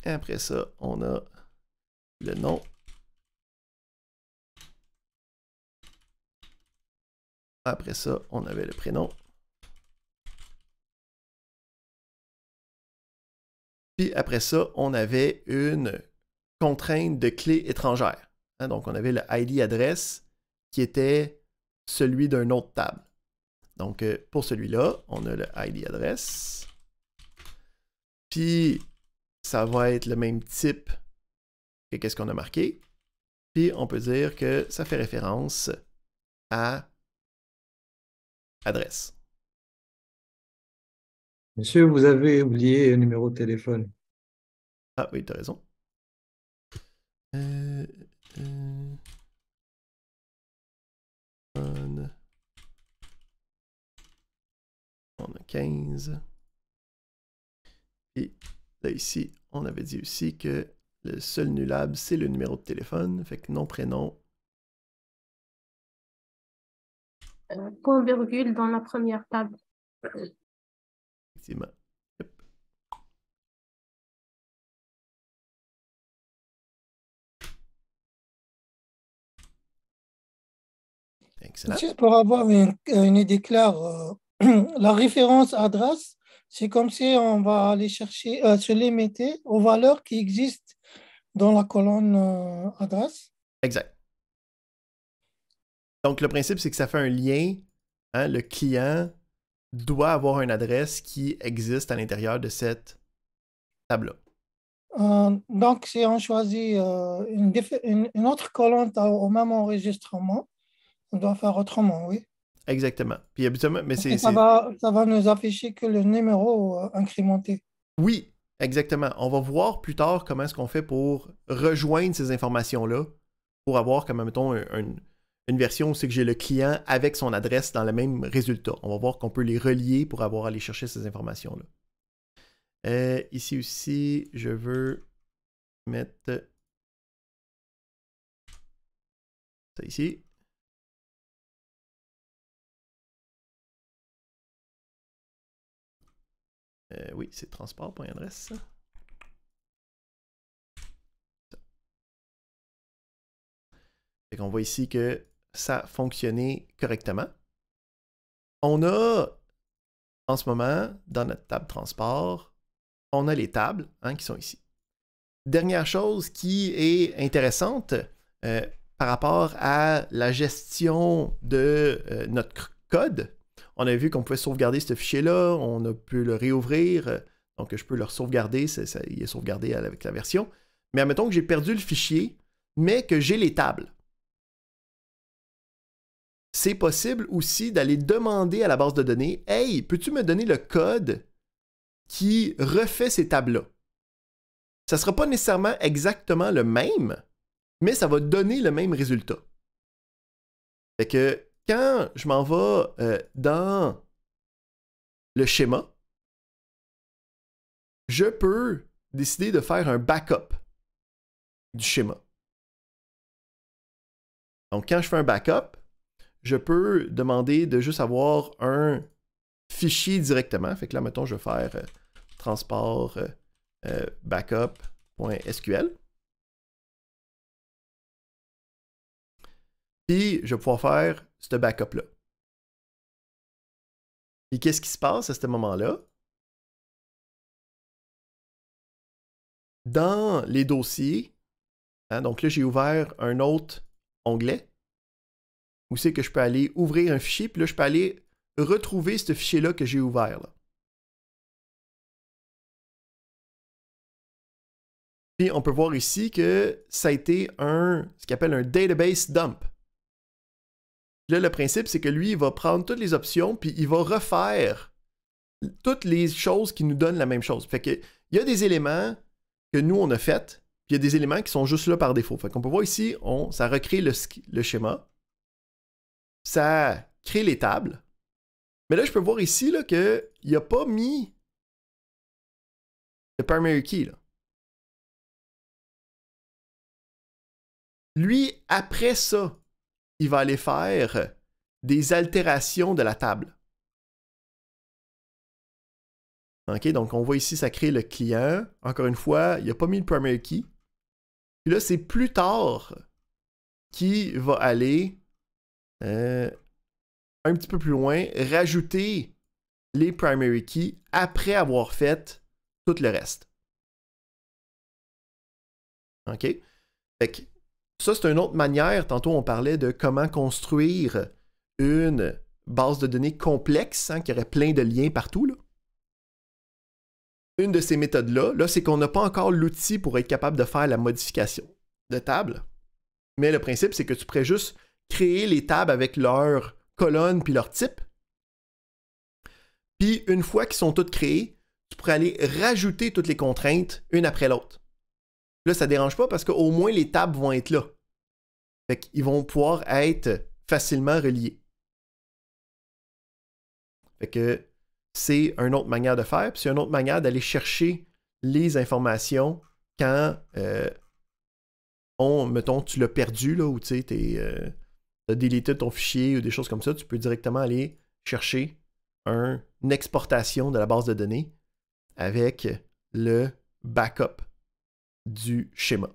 Et après ça, on a le nom. Après ça, on avait le prénom. Puis après ça, on avait une contrainte de clé étrangère. Hein, donc, on avait le ID adresse qui était celui d'une autre table. Donc, pour celui-là, on a le ID adresse. Puis, ça va être le même type que qu'est-ce qu'on a marqué. Puis, on peut dire que ça fait référence à adresse. Monsieur, vous avez oublié un numéro de téléphone. Ah oui, tu as raison. On a 15. Et là, ici, on avait dit aussi que le seul nullable, c'est le numéro de téléphone. Fait que nom, prénom. Point virgule dans la première table. Effectivement. Yep. Excellent. Juste pour avoir une idée claire, la référence adresse, c'est comme si on va aller chercher, se limiter aux valeurs qui existent dans la colonne adresse. Exact. Donc, le principe, c'est que ça fait un lien. Hein, le client doit avoir une adresse qui existe à l'intérieur de cette table-là. Donc, si on choisit une autre colonne au même enregistrement, on doit faire autrement, oui. Exactement. Puis habituellement, mais Et ça va nous afficher que le numéro incrémenté. Oui, exactement. On va voir plus tard comment est-ce qu'on fait pour rejoindre ces informations-là pour avoir, comme mettons, une version où c'est que j'ai le client avec son adresse dans le même résultat. On va voir qu'on peut les relier pour aller chercher ces informations-là. Ici aussi, je veux mettre ça ici. Oui, c'est transport.adresse. Fait qu'on voit ici que ça fonctionnait correctement. On a, en ce moment, dans notre table transport, on a les tables qui sont ici. Dernière chose qui est intéressante par rapport à la gestion de notre code, on a vu qu'on pouvait sauvegarder ce fichier-là, on a pu le réouvrir, donc je peux le sauvegarder, il est sauvegardé avec la version. Mais admettons que j'ai perdu le fichier, mais que j'ai les tables. C'est possible aussi d'aller demander à la base de données, « Hey, peux-tu me donner le code qui refait ces tables-là? » Ça ne sera pas nécessairement exactement le même, mais ça va donner le même résultat. Fait que quand je m'en vais dans le schéma, je peux décider de faire un backup du schéma. Donc, quand je fais un backup, je peux demander de juste avoir un fichier directement. Fait que là, mettons, je vais faire transport backup.sql. Puis, je vais pouvoir faire ce backup-là. Puis, qu'est-ce qui se passe à ce moment-là? Dans les dossiers, donc là, j'ai ouvert un autre onglet où c'est que je peux aller ouvrir un fichier, puis là, je peux aller retrouver ce fichier-là que j'ai ouvert. Là. Puis, on peut voir ici que ça a été ce qu'il appelle un database dump. Là, le principe, c'est que lui, il va prendre toutes les options, puis il va refaire toutes les choses qui nous donnent la même chose. Fait que, il y a des éléments que nous, on a fait, puis il y a des éléments qui sont juste là par défaut. Fait qu'on peut voir ici, ça recrée le schéma. Ça crée les tables. Mais là, je peux voir ici qu'il n'a pas mis le primary key. Là. Lui, après ça, il va aller faire des altérations de la table. OK, donc on voit ici, ça crée le client. Encore une fois, il n'a pas mis le primary key. Puis là, c'est plus tard qui va aller un petit peu plus loin, rajouter les primary keys après avoir fait tout le reste. OK? Fait que ça, c'est une autre manière. Tantôt, on parlait de comment construire une base de données complexe, hein, qui aurait plein de liens partout, là. Une de ces méthodes-là, là, c'est qu'on n'a pas encore l'outil pour être capable de faire la modification de table. Mais le principe, c'est que tu pourrais juste créer les tables avec leurs colonnes puis leur type. Puis, une fois qu'ils sont toutes créées, tu pourrais aller rajouter toutes les contraintes une après l'autre. Là, ça ne dérange pas parce qu'au moins les tables vont être là. Fait qu'ils vont pouvoir être facilement reliés. Fait que c'est une autre manière de faire, puis c'est une autre manière d'aller chercher les informations quand, mettons, tu l'as perdu, là, ou tu sais, tu as délité ton fichier ou des choses comme ça, tu peux directement aller chercher une exportation de la base de données avec le backup du schéma.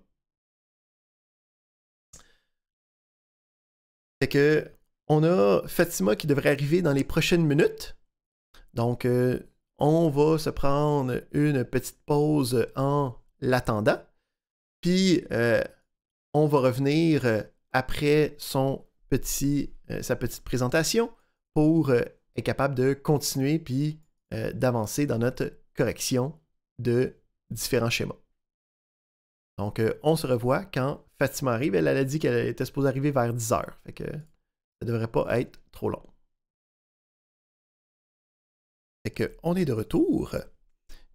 Fait que on a Fatima qui devrait arriver dans les prochaines minutes. Donc, on va se prendre une petite pause en l'attendant. Puis, on va revenir après sa petite présentation pour être capable de continuer puis d'avancer dans notre correction de différents schémas. Donc, on se revoit quand Fatima arrive. Elle a dit qu'elle était supposée arriver vers 10h. Fait que ça ne devrait pas être trop long. Fait que on est de retour.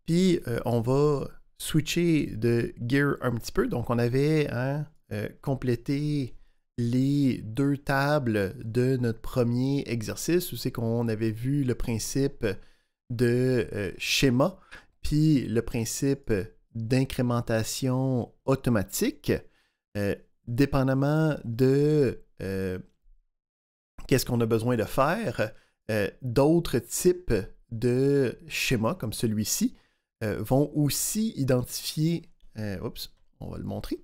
Puis, on va switcher de gear un petit peu. Donc, on avait complété les 2 tables de notre premier exercice où c'est qu'on avait vu le principe de schéma puis le principe d'incrémentation automatique, dépendamment de qu'est-ce qu'on a besoin de faire, d'autres types de schémas comme celui-ci vont aussi identifier... on va le montrer.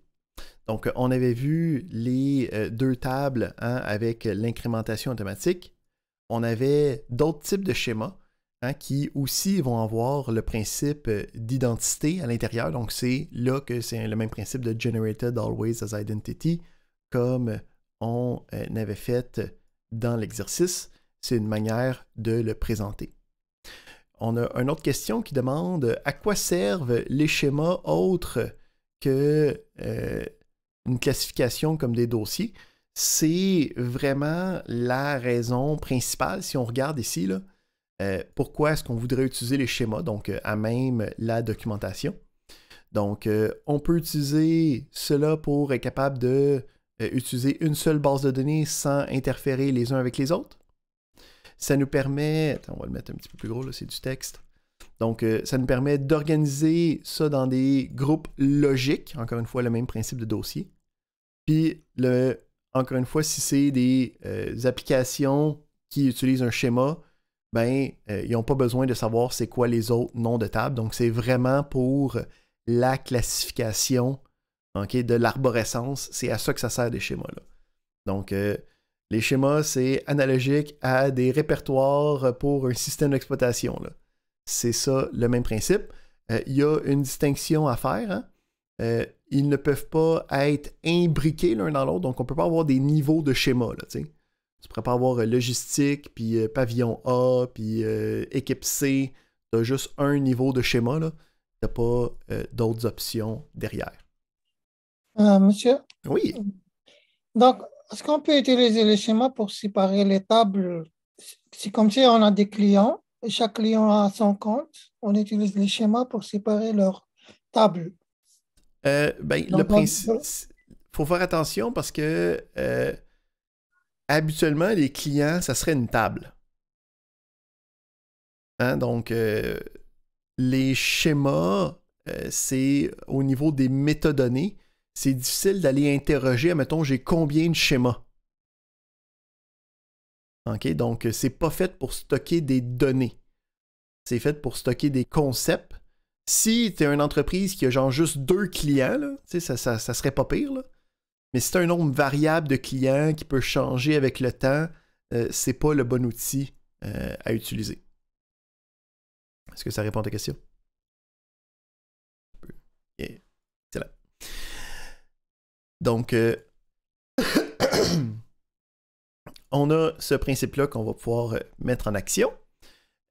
Donc, on avait vu les 2 tables avec l'incrémentation automatique. On avait d'autres types de schémas qui aussi vont avoir le principe d'identité à l'intérieur. Donc, c'est là que c'est le même principe de Generated Always as Identity, comme on avait fait dans l'exercice. C'est une manière de le présenter. On a une autre question qui demande à quoi servent les schémas autres que une classification comme des dossiers. C'est vraiment la raison principale, si on regarde ici, là. Pourquoi est-ce qu'on voudrait utiliser les schémas, donc à même la documentation. Donc, on peut utiliser cela pour être capable de utiliser une seule base de données sans interférer les uns avec les autres. Ça nous permet, on va le mettre un petit peu plus gros, là, c'est du texte. Donc, ça nous permet d'organiser ça dans des groupes logiques, encore une fois, le même principe de dossier. Puis, encore une fois, si c'est des applications qui utilisent un schéma, ben, ils n'ont pas besoin de savoir c'est quoi les autres noms de table. Donc, c'est vraiment pour la classification, okay, de l'arborescence. C'est à ça que ça sert des schémas-là. Donc, les schémas, c'est analogique à des répertoires pour un système d'exploitation. C'est ça le même principe. Il y a une distinction à faire. Ils ne peuvent pas être imbriqués l'un dans l'autre. Donc, on ne peut pas avoir des niveaux de schéma. Là, tu ne pourrais pas avoir logistique, puis pavillon A, puis équipe C. Tu as juste un niveau de schéma. Tu n'as pas d'autres options derrière. Monsieur? Oui. Donc, est-ce qu'on peut utiliser les schémas pour séparer les tables? C'est comme si on a des clients, et chaque client a son compte. On utilise les schémas pour séparer leurs tables. Le principe, faut faire attention parce que habituellement, les clients, ça serait une table. Donc, les schémas, c'est au niveau des métadonnées, c'est difficile d'aller interroger, admettons, j'ai combien de schémas. OK? Donc, c'est pas fait pour stocker des données. C'est fait pour stocker des concepts. Si tu es une entreprise qui a genre juste 2 clients, là, ça serait pas pire. Là. Mais si tu as un nombre variable de clients qui peut changer avec le temps, c'est pas le bon outil à utiliser. Est-ce que ça répond à ta question? Yeah. Excellent. Donc, on a ce principe-là qu'on va pouvoir mettre en action.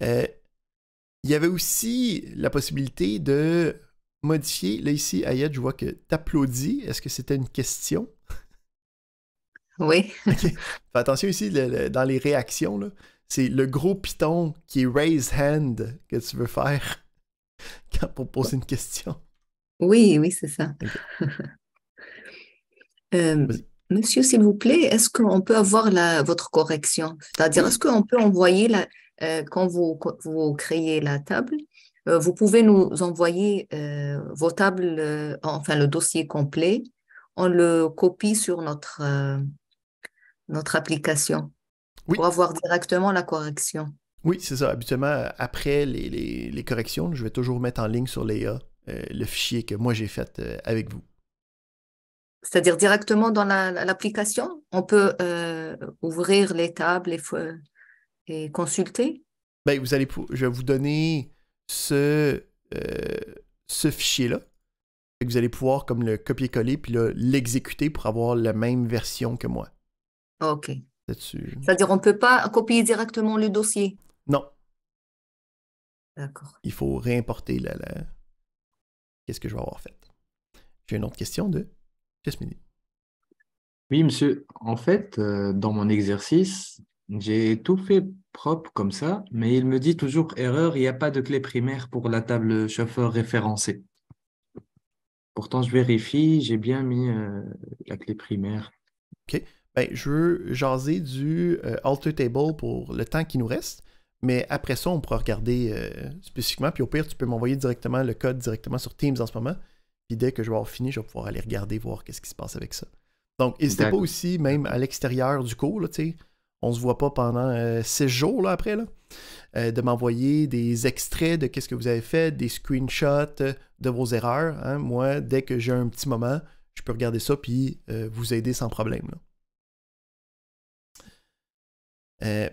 Il y avait aussi la possibilité de modifier. Là, ici, Ayed, je vois que tu applaudis. Est-ce que c'était une question? Oui. Okay. Fais attention ici, dans les réactions, là, c'est le gros piton qui est raise hand que tu veux faire pour poser une question. Oui, oui, c'est ça. Okay. Monsieur, s'il vous plaît, est-ce qu'on peut avoir votre correction? C'est-à-dire, est-ce qu'on peut envoyer, quand vous créez la table, vous pouvez nous envoyer vos tables, enfin le dossier complet, on le copie sur notre application pour avoir directement la correction. Oui, c'est ça. Habituellement, après les corrections, je vais toujours mettre en ligne sur Léa le fichier que moi j'ai fait avec vous. C'est-à-dire directement dans l'application, on peut ouvrir les tables et consulter? Ben, je vais vous donner ce fichier-là. Vous allez pouvoir comme le copier-coller puis l'exécuter pour avoir la même version que moi. OK. C'est-à-dire on ne peut pas copier directement le dossier? Non. D'accord. Il faut réimporter qu'est-ce que je vais avoir fait. J'ai une autre question de Jasmine. Oui, monsieur. En fait, dans mon exercice, j'ai tout fait propre comme ça, mais il me dit toujours erreur, il n'y a pas de clé primaire pour la table chauffeur référencée. Pourtant, je vérifie, j'ai bien mis la clé primaire. OK. Ben, je veux jaser du alter table pour le temps qui nous reste, mais après ça, on pourra regarder spécifiquement, puis au pire, tu peux m'envoyer directement le code directement sur Teams en ce moment, puis dès que je vais avoir fini, je vais pouvoir aller regarder, voir qu'est-ce qui se passe avec ça. Donc, n'hésitez pas aussi, même à l'extérieur du cours, là, on ne se voit pas pendant 6 jours là, après, là, de m'envoyer des extraits de qu'est-ce que vous avez fait, des screenshots de vos erreurs. Hein. Moi, dès que j'ai un petit moment, je peux regarder ça puis vous aider sans problème. Là.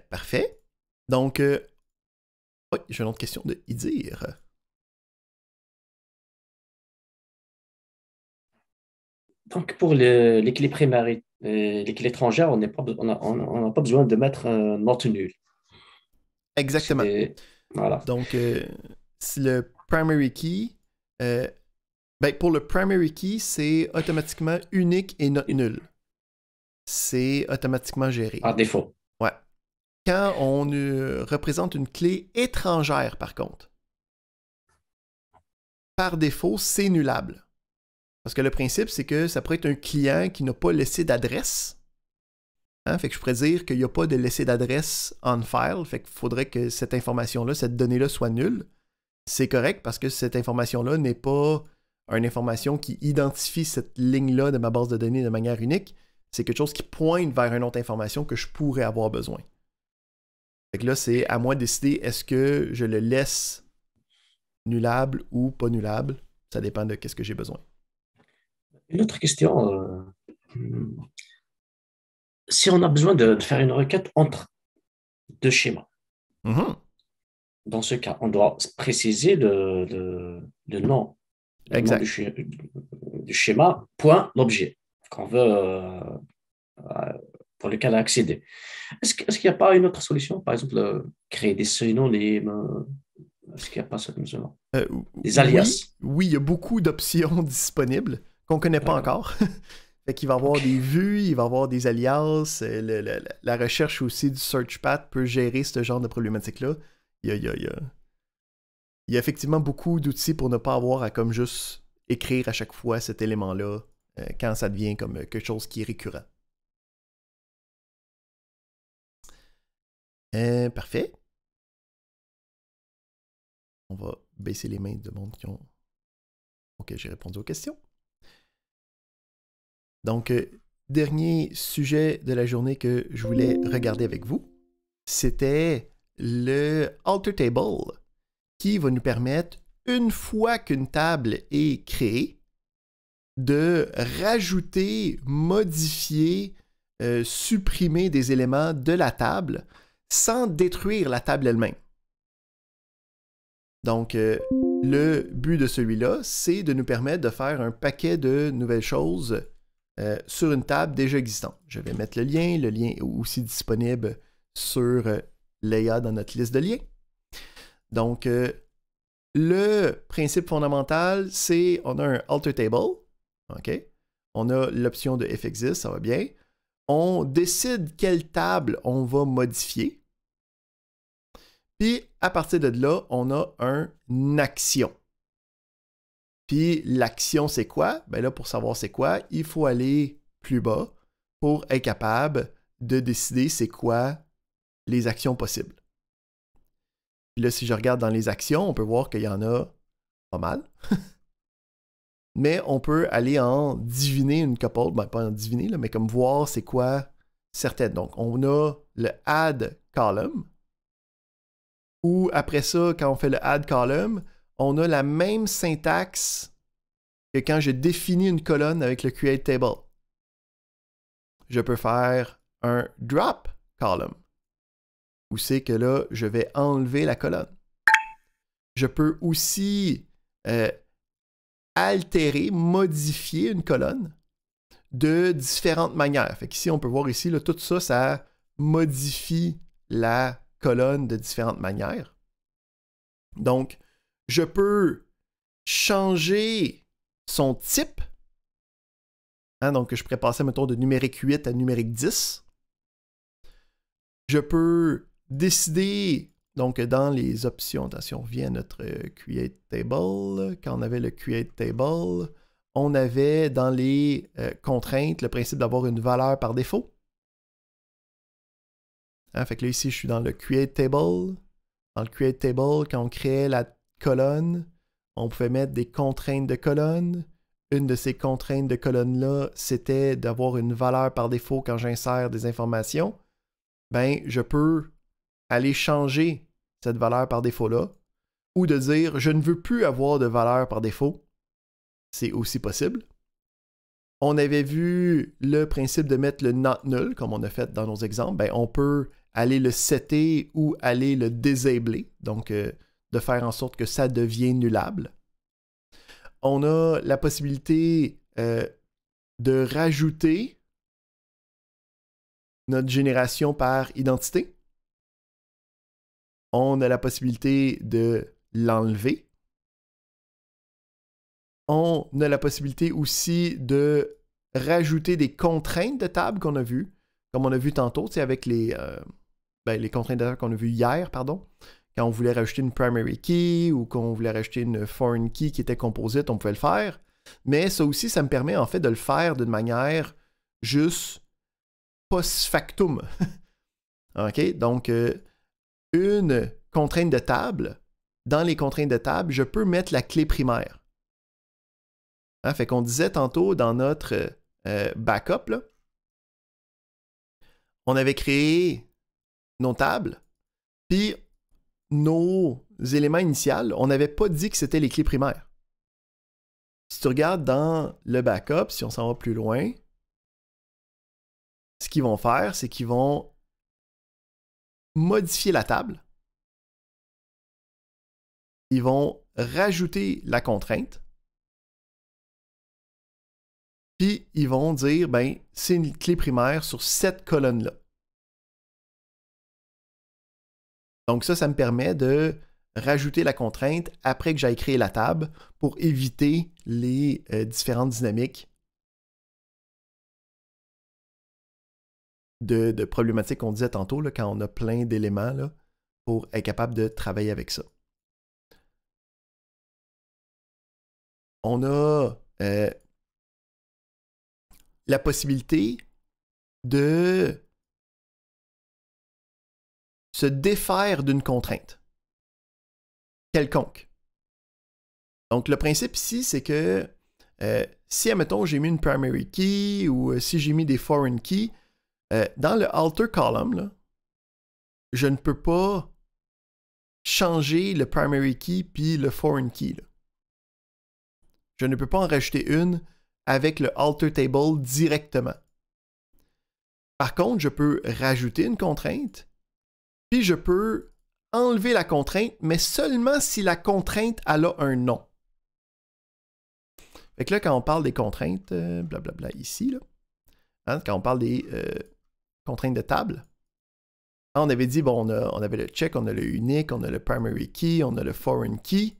Parfait. Donc, oui, j'ai une autre question de Idir. Donc, pour les clés primaires, les clés étrangères, on n'a pas besoin de mettre un note nul. Exactement. Voilà. Donc, si le primary key, ben, pour le primary key, c'est automatiquement unique et note nulle. C'est automatiquement géré. Par défaut. Ouais. Quand on représente une clé étrangère, par contre, par défaut, c'est nullable. Parce que le principe, c'est que ça pourrait être un client qui n'a pas laissé d'adresse. Hein? Fait que je pourrais dire qu'il n'y a pas de laissé d'adresse on file. Fait qu'il faudrait que cette information-là, cette donnée-là soit nulle. C'est correct parce que cette information-là n'est pas une information qui identifie cette ligne-là de ma base de données de manière unique. C'est quelque chose qui pointe vers une autre information que je pourrais avoir besoin. Fait que là, c'est à moi de décider est-ce que je le laisse nullable ou pas nullable. Ça dépend de qu'est-ce que j'ai besoin. Une autre question. Si on a besoin de faire une requête entre deux schémas, dans ce cas, on doit préciser le nom, du schéma, point l'objet qu'on veut, pour lequel accéder. Est-ce qu'il n'y a pas une autre solution? Par exemple, créer des synonymes. Est-ce qu'il n'y a pas ça comme ça? Des alias? Oui, il y a beaucoup d'options disponibles qu'on ne connaît pas encore. Fait qu'il va y avoir des vues, il va y avoir des alias, la recherche aussi du searchpad peut gérer ce genre de problématique-là. Il y a effectivement beaucoup d'outils pour ne pas avoir à comme juste écrire à chaque fois cet élément-là quand ça devient comme quelque chose qui est récurrent. Parfait. On va baisser les mains de monde qui ont... Ok, j'ai répondu aux questions. Donc, dernier sujet de la journée que je voulais regarder avec vous, c'était le alter table qui va nous permettre une fois qu'une table est créée, de rajouter, modifier, supprimer des éléments de la table sans détruire la table elle-même. Donc, le but de celui-là, c'est de nous permettre de faire un paquet de nouvelles choses sur une table déjà existante. Je vais mettre le lien est aussi disponible sur Leia dans notre liste de liens. Donc, le principe fondamental, c'est on a un alter table, OK? On a l'option de if exist, ça va bien. On décide quelle table on va modifier. Puis, à partir de là, on a une action. Puis, l'action, c'est quoi? Ben là, pour savoir c'est quoi, il faut aller plus bas pour être capable de décider c'est quoi les actions possibles. Puis là, si je regarde dans les actions, on peut voir qu'il y en a pas mal. Mais on peut aller en diviner une couple, ben pas en diviner, là, mais comme voir c'est quoi certaines. Donc, on a le add column, où après ça, quand on fait le add column, on a la même syntaxe que quand je définis une colonne avec le create table. Je peux faire un drop column, où c'est que là, je vais enlever la colonne. Je peux aussi altérer, modifier une colonne de différentes manières. Fait qu'ici, on peut voir ici, là, tout ça, ça modifie la colonne de différentes manières. Donc, je peux changer son type. Hein, donc, je pourrais passer, mettons, de numérique 8 à numérique 10. Je peux décider, donc dans les options, attention, on revient à notre Create Table. Quand on avait le Create Table, on avait dans les contraintes le principe d'avoir une valeur par défaut. Hein, fait que là, ici, je suis dans le Create Table. Dans le Create Table, quand on créait la colonne, on pouvait mettre des contraintes de colonne. Une de ces contraintes de colonne-là, c'était d'avoir une valeur par défaut quand j'insère des informations. Ben, je peux aller changer cette valeur par défaut-là, ou de dire je ne veux plus avoir de valeur par défaut. C'est aussi possible. On avait vu le principe de mettre le not null, comme on a fait dans nos exemples. Ben, on peut aller le setter ou aller le disabler, donc de faire en sorte que ça devienne nullable. On a la possibilité de rajouter notre génération par identité. On a la possibilité de l'enlever. On a la possibilité aussi de rajouter des contraintes de table qu'on a vues, comme on a vu tantôt, avec les contraintes de table qu'on a vues hier, pardon. Quand on voulait rajouter une primary key ou qu'on voulait rajouter une foreign key qui était composite, on pouvait le faire. Mais ça aussi, ça me permet en fait de le faire d'une manière juste post factum. OK? Donc, une contrainte de table, dans les contraintes de table, je peux mettre la clé primaire. Hein? Fait qu'on disait tantôt dans notre backup, là, on avait créé nos tables, puis nos éléments initiaux, on n'avait pas dit que c'était les clés primaires. Si tu regardes dans le backup, si on s'en va plus loin, ce qu'ils vont faire, c'est qu'ils vont modifier la table. Ils vont rajouter la contrainte. Puis ils vont dire, ben, c'est une clé primaire sur cette colonne-là. Donc ça me permet de rajouter la contrainte après que j'aille créer la table pour éviter les différentes dynamiques de problématiques qu'on disait tantôt, là, quand on a plein d'éléments là, pour être capable de travailler avec ça. On a la possibilité de se défaire d'une contrainte quelconque. Donc, le principe ici, c'est que si, admettons, j'ai mis une primary key ou si j'ai mis des foreign keys, dans le alter column, là, je ne peux pas changer le primary key puis le foreign key, là. Je ne peux pas en rajouter une avec le alter table directement. Par contre, je peux rajouter une contrainte, puis je peux enlever la contrainte, mais seulement si la contrainte elle a un nom. Fait que là, quand on parle des contraintes, blablabla, ici, là, hein, quand on parle des contraintes de table, on avait dit, bon, on avait le check, on a le unique, on a le primary key, on a le foreign key,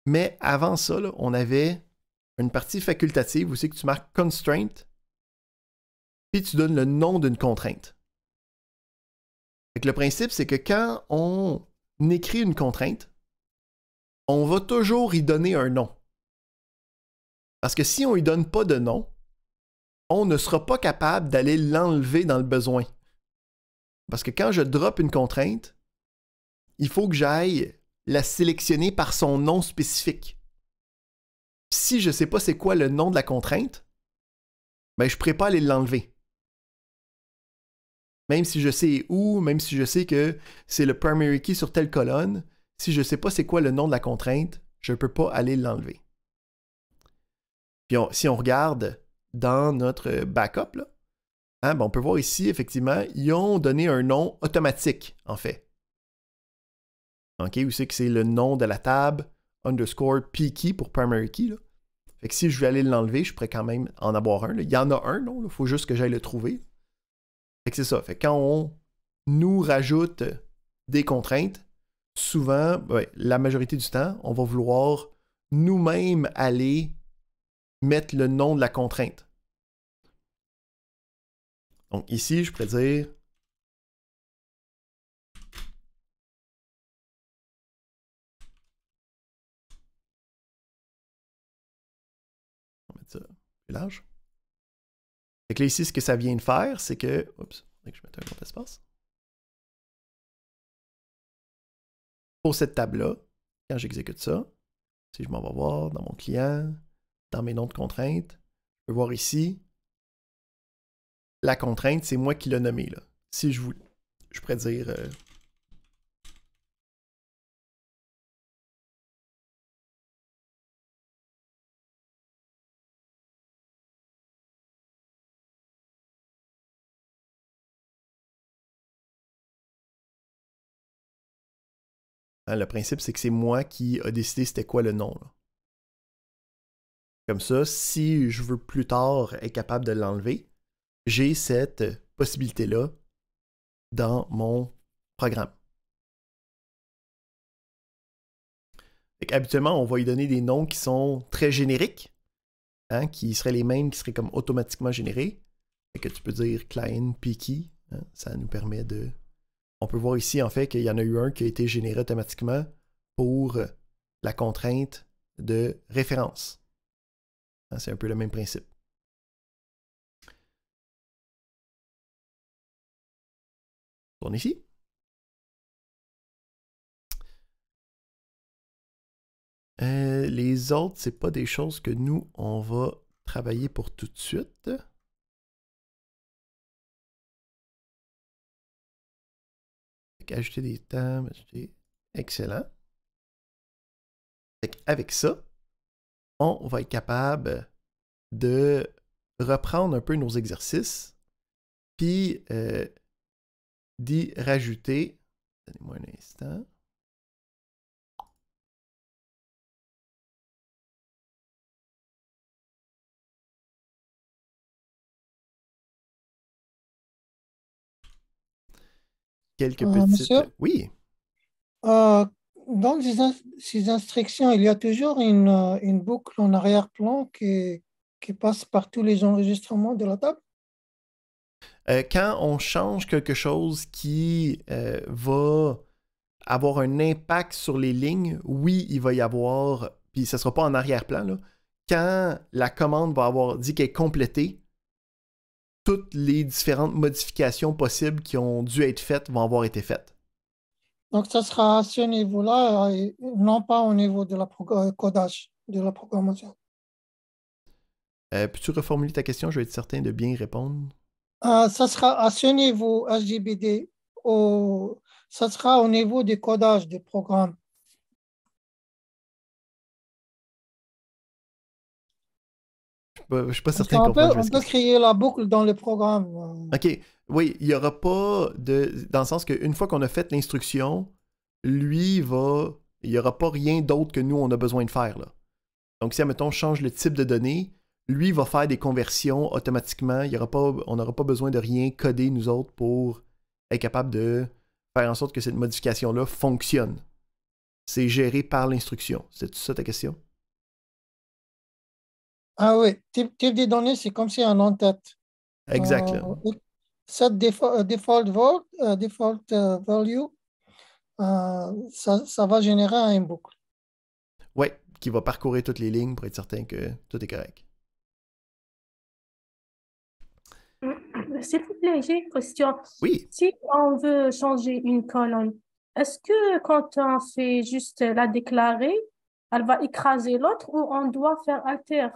mais avant ça, là, on avait une partie facultative où c'est que tu marques constraint, puis tu donnes le nom d'une contrainte. Fait que le principe, c'est que quand on écrit une contrainte, on va toujours y donner un nom. Parce que si on ne lui donne pas de nom, on ne sera pas capable d'aller l'enlever dans le besoin. Parce que quand je drop une contrainte, il faut que j'aille la sélectionner par son nom spécifique. Si je ne sais pas c'est quoi le nom de la contrainte, ben je ne pourrai pas aller l'enlever. Même si je sais où, même si je sais que c'est le primary key sur telle colonne, si je ne sais pas c'est quoi le nom de la contrainte, je ne peux pas aller l'enlever. Puis si on regarde dans notre backup, là, hein, ben on peut voir ici, effectivement, ils ont donné un nom automatique, en fait. OK, où c'est que c'est le nom de la table, underscore p-key pour primary key, là. Fait que si je vais aller l'enlever, je pourrais quand même en avoir un, là. Il y en a un, non? Il faut juste que j'aille le trouver. Fait que c'est ça. Fait que quand on nous rajoute des contraintes, souvent, ouais, la majorité du temps, on va vouloir nous-mêmes aller mettre le nom de la contrainte. Donc ici, je pourrais dire on va mettre ça plus large. Fait que là, ici, ce que ça vient de faire, c'est que. Oups, il faudrait que je mette un autre espace. Pour cette table-là, quand j'exécute ça, si je m'en vais voir dans mon client, dans mes noms de contraintes, je peux voir ici, la contrainte, c'est moi qui l'ai nommée, là. Si je voulais, je pourrais dire. Hein, le principe, c'est que c'est moi qui a décidé c'était quoi le nom, là. Comme ça, si je veux plus tard être capable de l'enlever, j'ai cette possibilité-là dans mon programme. Habituellement, on va lui donner des noms qui sont très génériques, hein, qui seraient les mêmes, qui seraient comme automatiquement générés. Fait que tu peux dire client p-key, hein, ça nous permet de... On peut voir ici, en fait, qu'il y en a eu un qui a été généré automatiquement pour la contrainte de référence. Hein, c'est un peu le même principe. On tourne ici. Les autres, c'est pas des choses que nous, on va travailler pour tout de suite. Ajouter des tables, ajouter... Excellent. Avec ça, on va être capable de reprendre un peu nos exercices, puis d'y rajouter... Donnez-moi un instant. Quelques petites... Monsieur, Oui. dans ces instructions, il y a toujours une boucle en arrière-plan qui passe par tous les enregistrements de la table. Quand on change quelque chose qui va avoir un impact sur les lignes, oui, il va y avoir, puis ce ne sera pas en arrière-plan, là. Quand la commande va avoir dit qu'elle est complétée, toutes les différentes modifications possibles qui ont dû être faites vont avoir été faites. Donc, ça sera à ce niveau-là, et non pas au niveau de la codage, de la programmation. Peux-tu reformuler ta question? Je vais être certain de bien y répondre. Ça sera à ce niveau HGBD, ça sera au niveau du codage du programme. Je ne suis pas Comme certain ça, de on peut, comprendre. on peut créer la boucle dans le programme. OK. Oui, il n'y aura pas de... Dans le sens qu'une fois qu'on a fait l'instruction, lui va... Il n'y aura pas rien d'autre que nous, on a besoin de faire, là. Donc, si, admettons, on change le type de données, lui va faire des conversions automatiquement. On n'aura pas besoin de rien coder, nous autres, pour être capable de faire en sorte que cette modification-là fonctionne. C'est géré par l'instruction. C'est ça ta question? Ah oui, type des données, c'est comme si un en-tête. Exact, là. Set default value, ça va générer une boucle. Oui, qui va parcourir toutes les lignes pour être certain que tout est correct. S'il vous plaît, j'ai une question. Oui. Si on veut changer une colonne, est-ce que quand on fait juste la déclarer, elle va écraser l'autre ou on doit faire alter?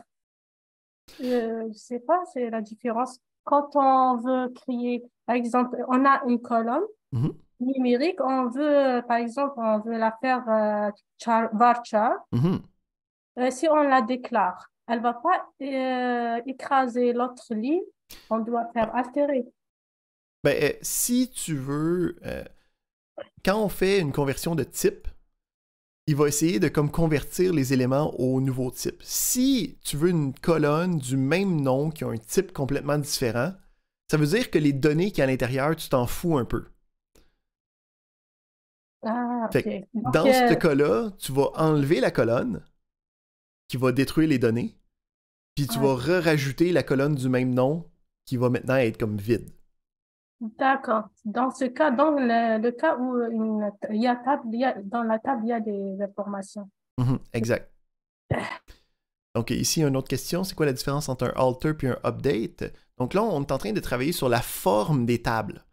Je ne sais pas, c'est la différence. Quand on veut créer, par exemple, on a une colonne Mhm. numérique, on veut, par exemple, on veut la faire varchar. Mhm. Si on la déclare, elle ne va pas écraser l'autre ligne, on doit faire altérer. Ben, si tu veux, quand on fait une conversion de type, il va essayer de comme convertir les éléments au nouveau type. Si tu veux une colonne du même nom qui a un type complètement différent, ça veut dire que les données qui y a à l'intérieur, tu t'en fous un peu. Ah, Fait ok. que Donc, dans ce cas-là, tu vas enlever la colonne qui va détruire les données, puis tu vas rajouter la colonne du même nom qui va maintenant être comme vide. d'accord. Dans ce cas, dans le cas où il y a dans la table, il y a des informations. Mhm, exact. Donc ici, une autre question, c'est quoi la différence entre un alter et un update? Donc là, on est en train de travailler sur la forme des tables.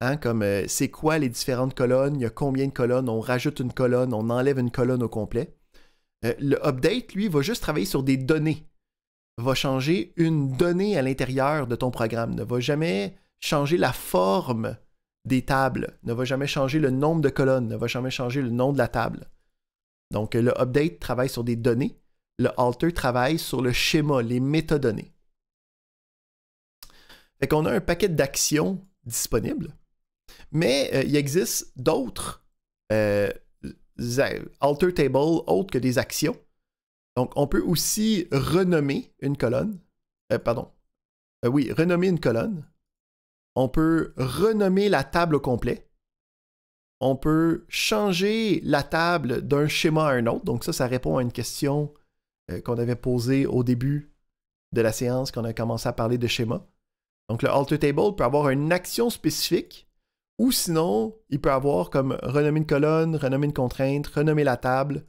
Hein, comme c'est quoi les différentes colonnes, il y a combien de colonnes, on rajoute une colonne, on enlève une colonne au complet. Le update, lui, va juste travailler sur des données. Va changer une donnée à l'intérieur de ton programme. Ne va jamais changer la forme des tables. Ne va jamais changer le nombre de colonnes. Ne va jamais changer le nom de la table. Donc, le update travaille sur des données. Le alter travaille sur le schéma, les métadonnées. Fait qu'on a un paquet d'actions disponibles. Mais il existe d'autres alter tables autres que des actions. Donc, on peut aussi renommer une colonne. Renommer une colonne. On peut renommer la table au complet. On peut changer la table d'un schéma à un autre. Donc ça répond à une question qu'on avait posée au début de la séance quand on a commencé à parler de schéma. Donc le alter table peut avoir une action spécifique ou sinon, il peut avoir comme renommer une colonne, renommer une contrainte, renommer la table,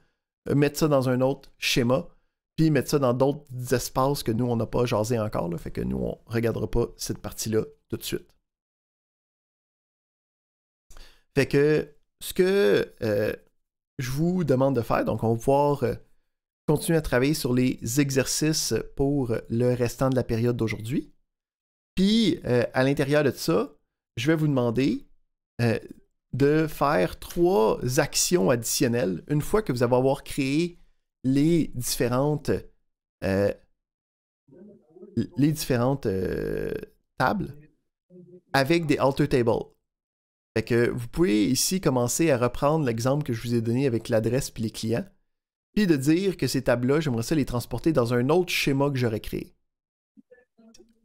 mettre ça dans un autre schéma, puis mettre ça dans d'autres espaces que nous, on n'a pas jasé encore. Là, fait que nous, on ne regardera pas cette partie-là tout de suite. Fait que ce que je vous demande de faire, donc on va pouvoir continuer à travailler sur les exercices pour le restant de la période d'aujourd'hui. Puis, à l'intérieur de ça, je vais vous demander de faire 3 actions additionnelles une fois que vous allez avoir créé les différentes tables avec des alter tables. Fait que vous pouvez ici commencer à reprendre l'exemple que je vous ai donné avec l'adresse puis les clients, puis de dire que ces tables-là, j'aimerais ça les transporter dans un autre schéma que j'aurais créé.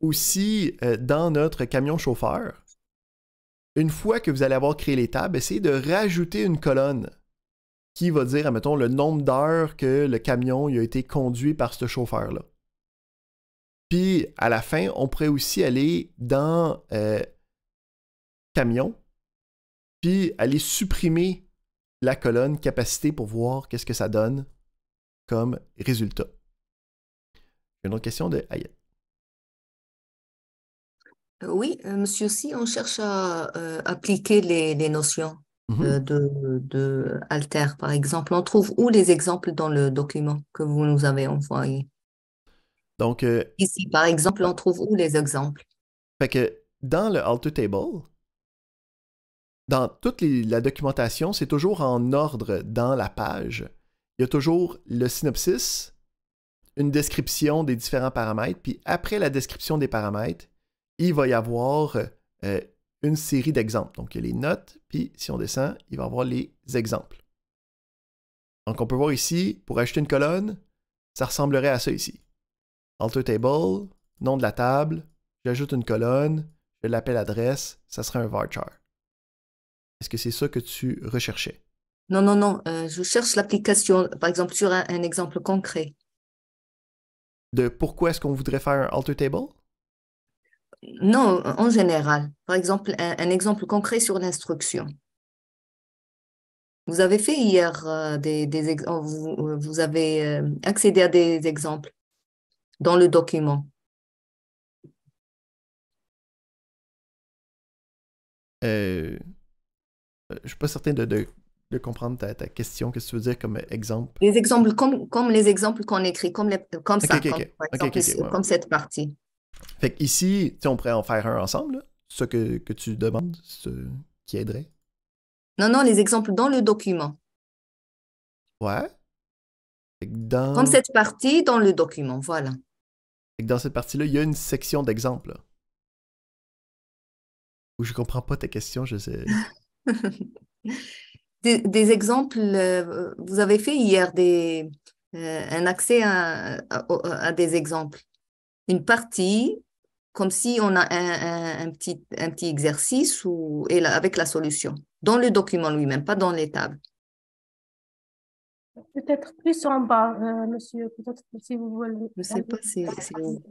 Aussi, dans notre camion chauffeur, une fois que vous allez avoir créé les tables, essayez de rajouter une colonne qui va dire, admettons, le nombre d'heures que le camion il a été conduit par ce chauffeur-là. Puis, à la fin, on pourrait aussi aller dans camion, puis aller supprimer la colonne capacité pour voir qu'est-ce que ça donne comme résultat. Une autre question de Ayet. Oui, monsieur, si on cherche à appliquer les notions de alter, par exemple, on trouve où les exemples dans le document que vous nous avez envoyé? Donc, ici, par exemple, on trouve où les exemples? Fait que dans le alter table, dans toute la documentation, c'est toujours en ordre dans la page. Il y a toujours le synopsis, une description des différents paramètres, puis après la description des paramètres, il va y avoir une série d'exemples. Donc, il y a les notes, puis si on descend, il va y avoir les exemples. Donc, on peut voir ici, pour ajouter une colonne, ça ressemblerait à ça ici. Alter table, nom de la table, j'ajoute une colonne, je l'appelle adresse, ça serait un varchar. Est-ce que c'est ça que tu recherchais? Non, non, non. Je cherche l'application, par exemple, sur un exemple concret. De pourquoi est-ce qu'on voudrait faire un alter table? Non, en général. Par exemple, un exemple concret sur l'instruction. Vous avez fait hier vous avez accédé à des exemples dans le document. Je ne suis pas certain de comprendre ta question. Qu'est-ce que tu veux dire comme exemple? Les exemples comme les exemples qu'on écrit, comme ça, Ok, ok, par ok. exemple, Ouais. comme cette partie. Fait qu'ici, on pourrait en faire un ensemble, là. C'est ça que tu demandes, qui aiderait? Non, non, les exemples dans le document. Ouais. Fait que Comme cette partie dans le document, voilà. Fait que dans cette partie-là, il y a une section d'exemples. Là. Où je comprends pas ta question, je sais. Des exemples, vous avez fait hier un accès à des exemples. Une partie, comme si on a un petit exercice avec la solution, dans le document lui-même, pas dans les tables. Peut-être plus en bas, monsieur, peut-être si vous voulez. Je ne sais pas si où.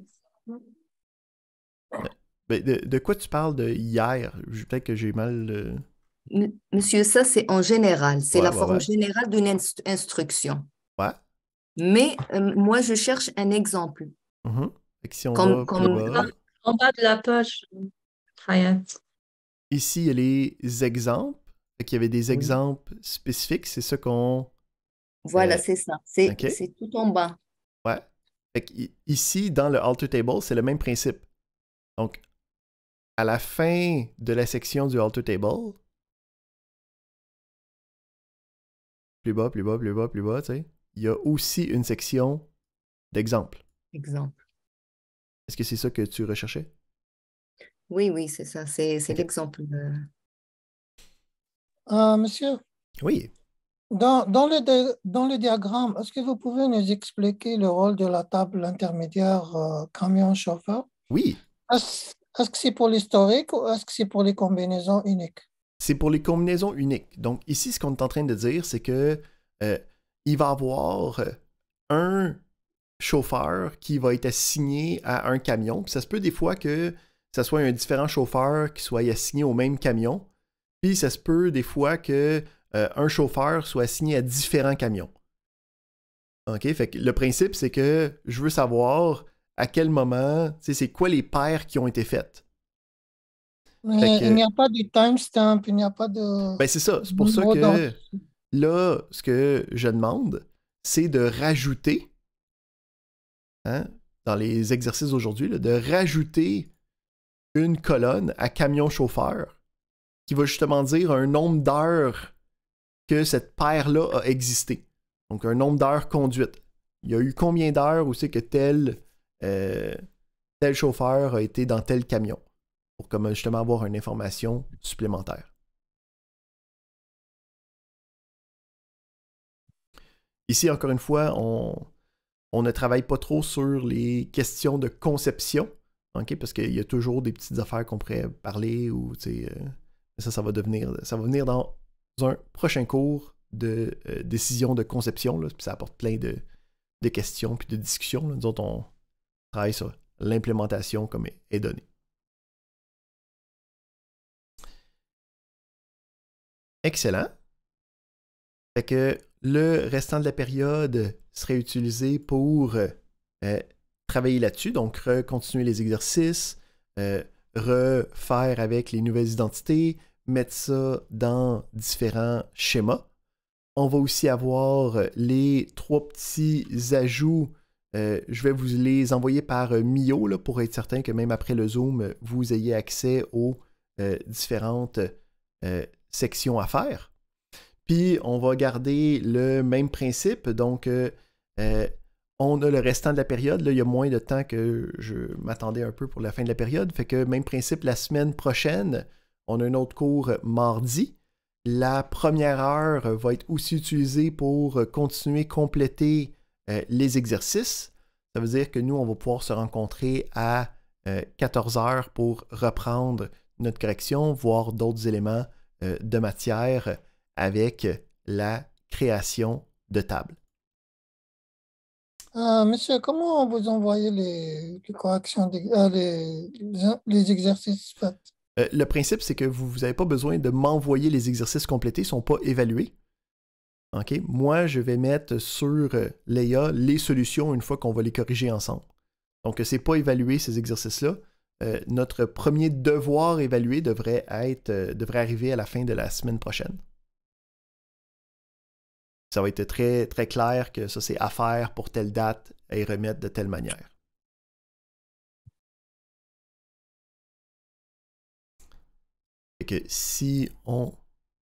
Mais de quoi tu parles de hier? Peut-être que j'ai mal... Monsieur, ça c'est en général, c'est la forme ouais. générale d'une instruction. Ouais. Mais moi, je cherche un exemple. Fait que si on va plus bas... En bas de la page, Hayat. Ici, il y a les exemples. Fait qu'il y avait des exemples spécifiques, c'est ça qu'on... Voilà, c'est ça. C'est tout en bas. Ouais. Fait ici, dans le alter table, c'est le même principe. Donc, à la fin de la section du alter table, plus bas, tu sais, il y a aussi une section d'exemples. Exemple. Est-ce que c'est ça que tu recherchais? Oui, c'est ça. C'est l'exemple. Monsieur, Oui. dans le diagramme, est-ce que vous pouvez nous expliquer le rôle de la table intermédiaire camion-chauffeur? Oui. Est-ce que c'est pour l'historique ou est-ce que c'est pour les combinaisons uniques? C'est pour les combinaisons uniques. Donc ici, ce qu'on est en train de dire, c'est que il va y avoir un chauffeur qui va être assigné à un camion. Puis ça se peut des fois que ça soit un différent chauffeur qui soit assigné au même camion. Puis ça se peut des fois que un chauffeur soit assigné à différents camions. OK? Fait que le principe, c'est que je veux savoir à quel moment, c'est quoi les paires qui ont été faites. Mais il n'y a pas de timestamp, il n'y a pas de... Ben c'est ça. C'est pour ça que là, ce que je demande, c'est de rajouter, dans les exercices d'aujourd'hui, de rajouter une colonne à camion chauffeur qui va justement dire un nombre d'heures que cette paire-là a existé. Donc, un nombre d'heures conduites. Il y a eu combien d'heures où c'est que tel chauffeur a été dans tel camion pour comme justement avoir une information supplémentaire. Ici, encore une fois, on ne travaille pas trop sur les questions de conception, okay? Parce qu'il y a toujours des petites affaires qu'on pourrait parler ou ça va venir dans un prochain cours de décision de conception, là, puis ça apporte plein de questions puis de discussions. Là. Nous autres, on travaille sur l'implémentation comme est donnée. Excellent. Fait que le restant de la période serait utilisé pour travailler là-dessus, donc continuer les exercices, refaire avec les nouvelles identités, mettre ça dans différents schémas. On va aussi avoir les 3 petits ajouts. Je vais vous les envoyer par Mio là, pour être certain que même après le Zoom, vous ayez accès aux différentes section à faire. Puis, on va garder le même principe. Donc, on a le restant de la période. Là, il y a moins de temps que je m'attendais un peu pour la fin de la période. Fait que même principe, la semaine prochaine, on a un autre cours mardi. La première heure va être aussi utilisée pour continuer, compléter les exercices. Ça veut dire que nous, on va pouvoir se rencontrer à 14 heures pour reprendre notre correction, voir d'autres éléments de matière avec la création de tables. Monsieur, comment vous envoyez les corrections, les exercices faits? Le principe, c'est que vous n'avez pas besoin de m'envoyer les exercices complétés, ils ne sont pas évalués. Okay? Moi, je vais mettre sur Leia les solutions une fois qu'on va les corriger ensemble. Donc, ce n'est pas évalué, ces exercices-là. Notre premier devoir évalué devrait arriver à la fin de la semaine prochaine. Ça va être très, très clair que ça, c'est à faire pour telle date et remettre de telle manière. Fait que si on...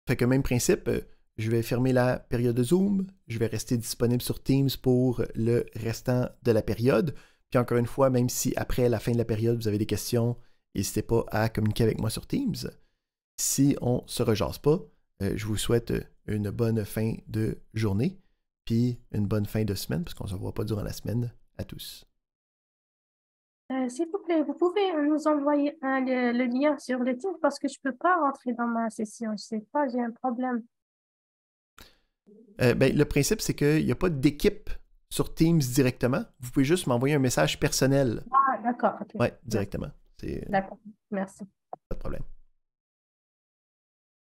Fait que même principe, je vais fermer la période de Zoom, je vais rester disponible sur Teams pour le restant de la période. Puis encore une fois, même si après la fin de la période, vous avez des questions, n'hésitez pas à communiquer avec moi sur Teams. Si on ne se rejase pas, je vous souhaite une bonne fin de journée, puis une bonne fin de semaine, parce qu'on ne se voit pas durant la semaine, à tous. S'il vous plaît, vous pouvez nous envoyer le lien sur le Teams parce que je ne peux pas rentrer dans ma session. Je ne sais pas, j'ai un problème. Le principe, c'est qu'il n'y a pas d'équipe sur Teams directement. Vous pouvez juste m'envoyer un message personnel. Ah, d'accord. Okay. Oui, directement. D'accord, merci. Pas de problème.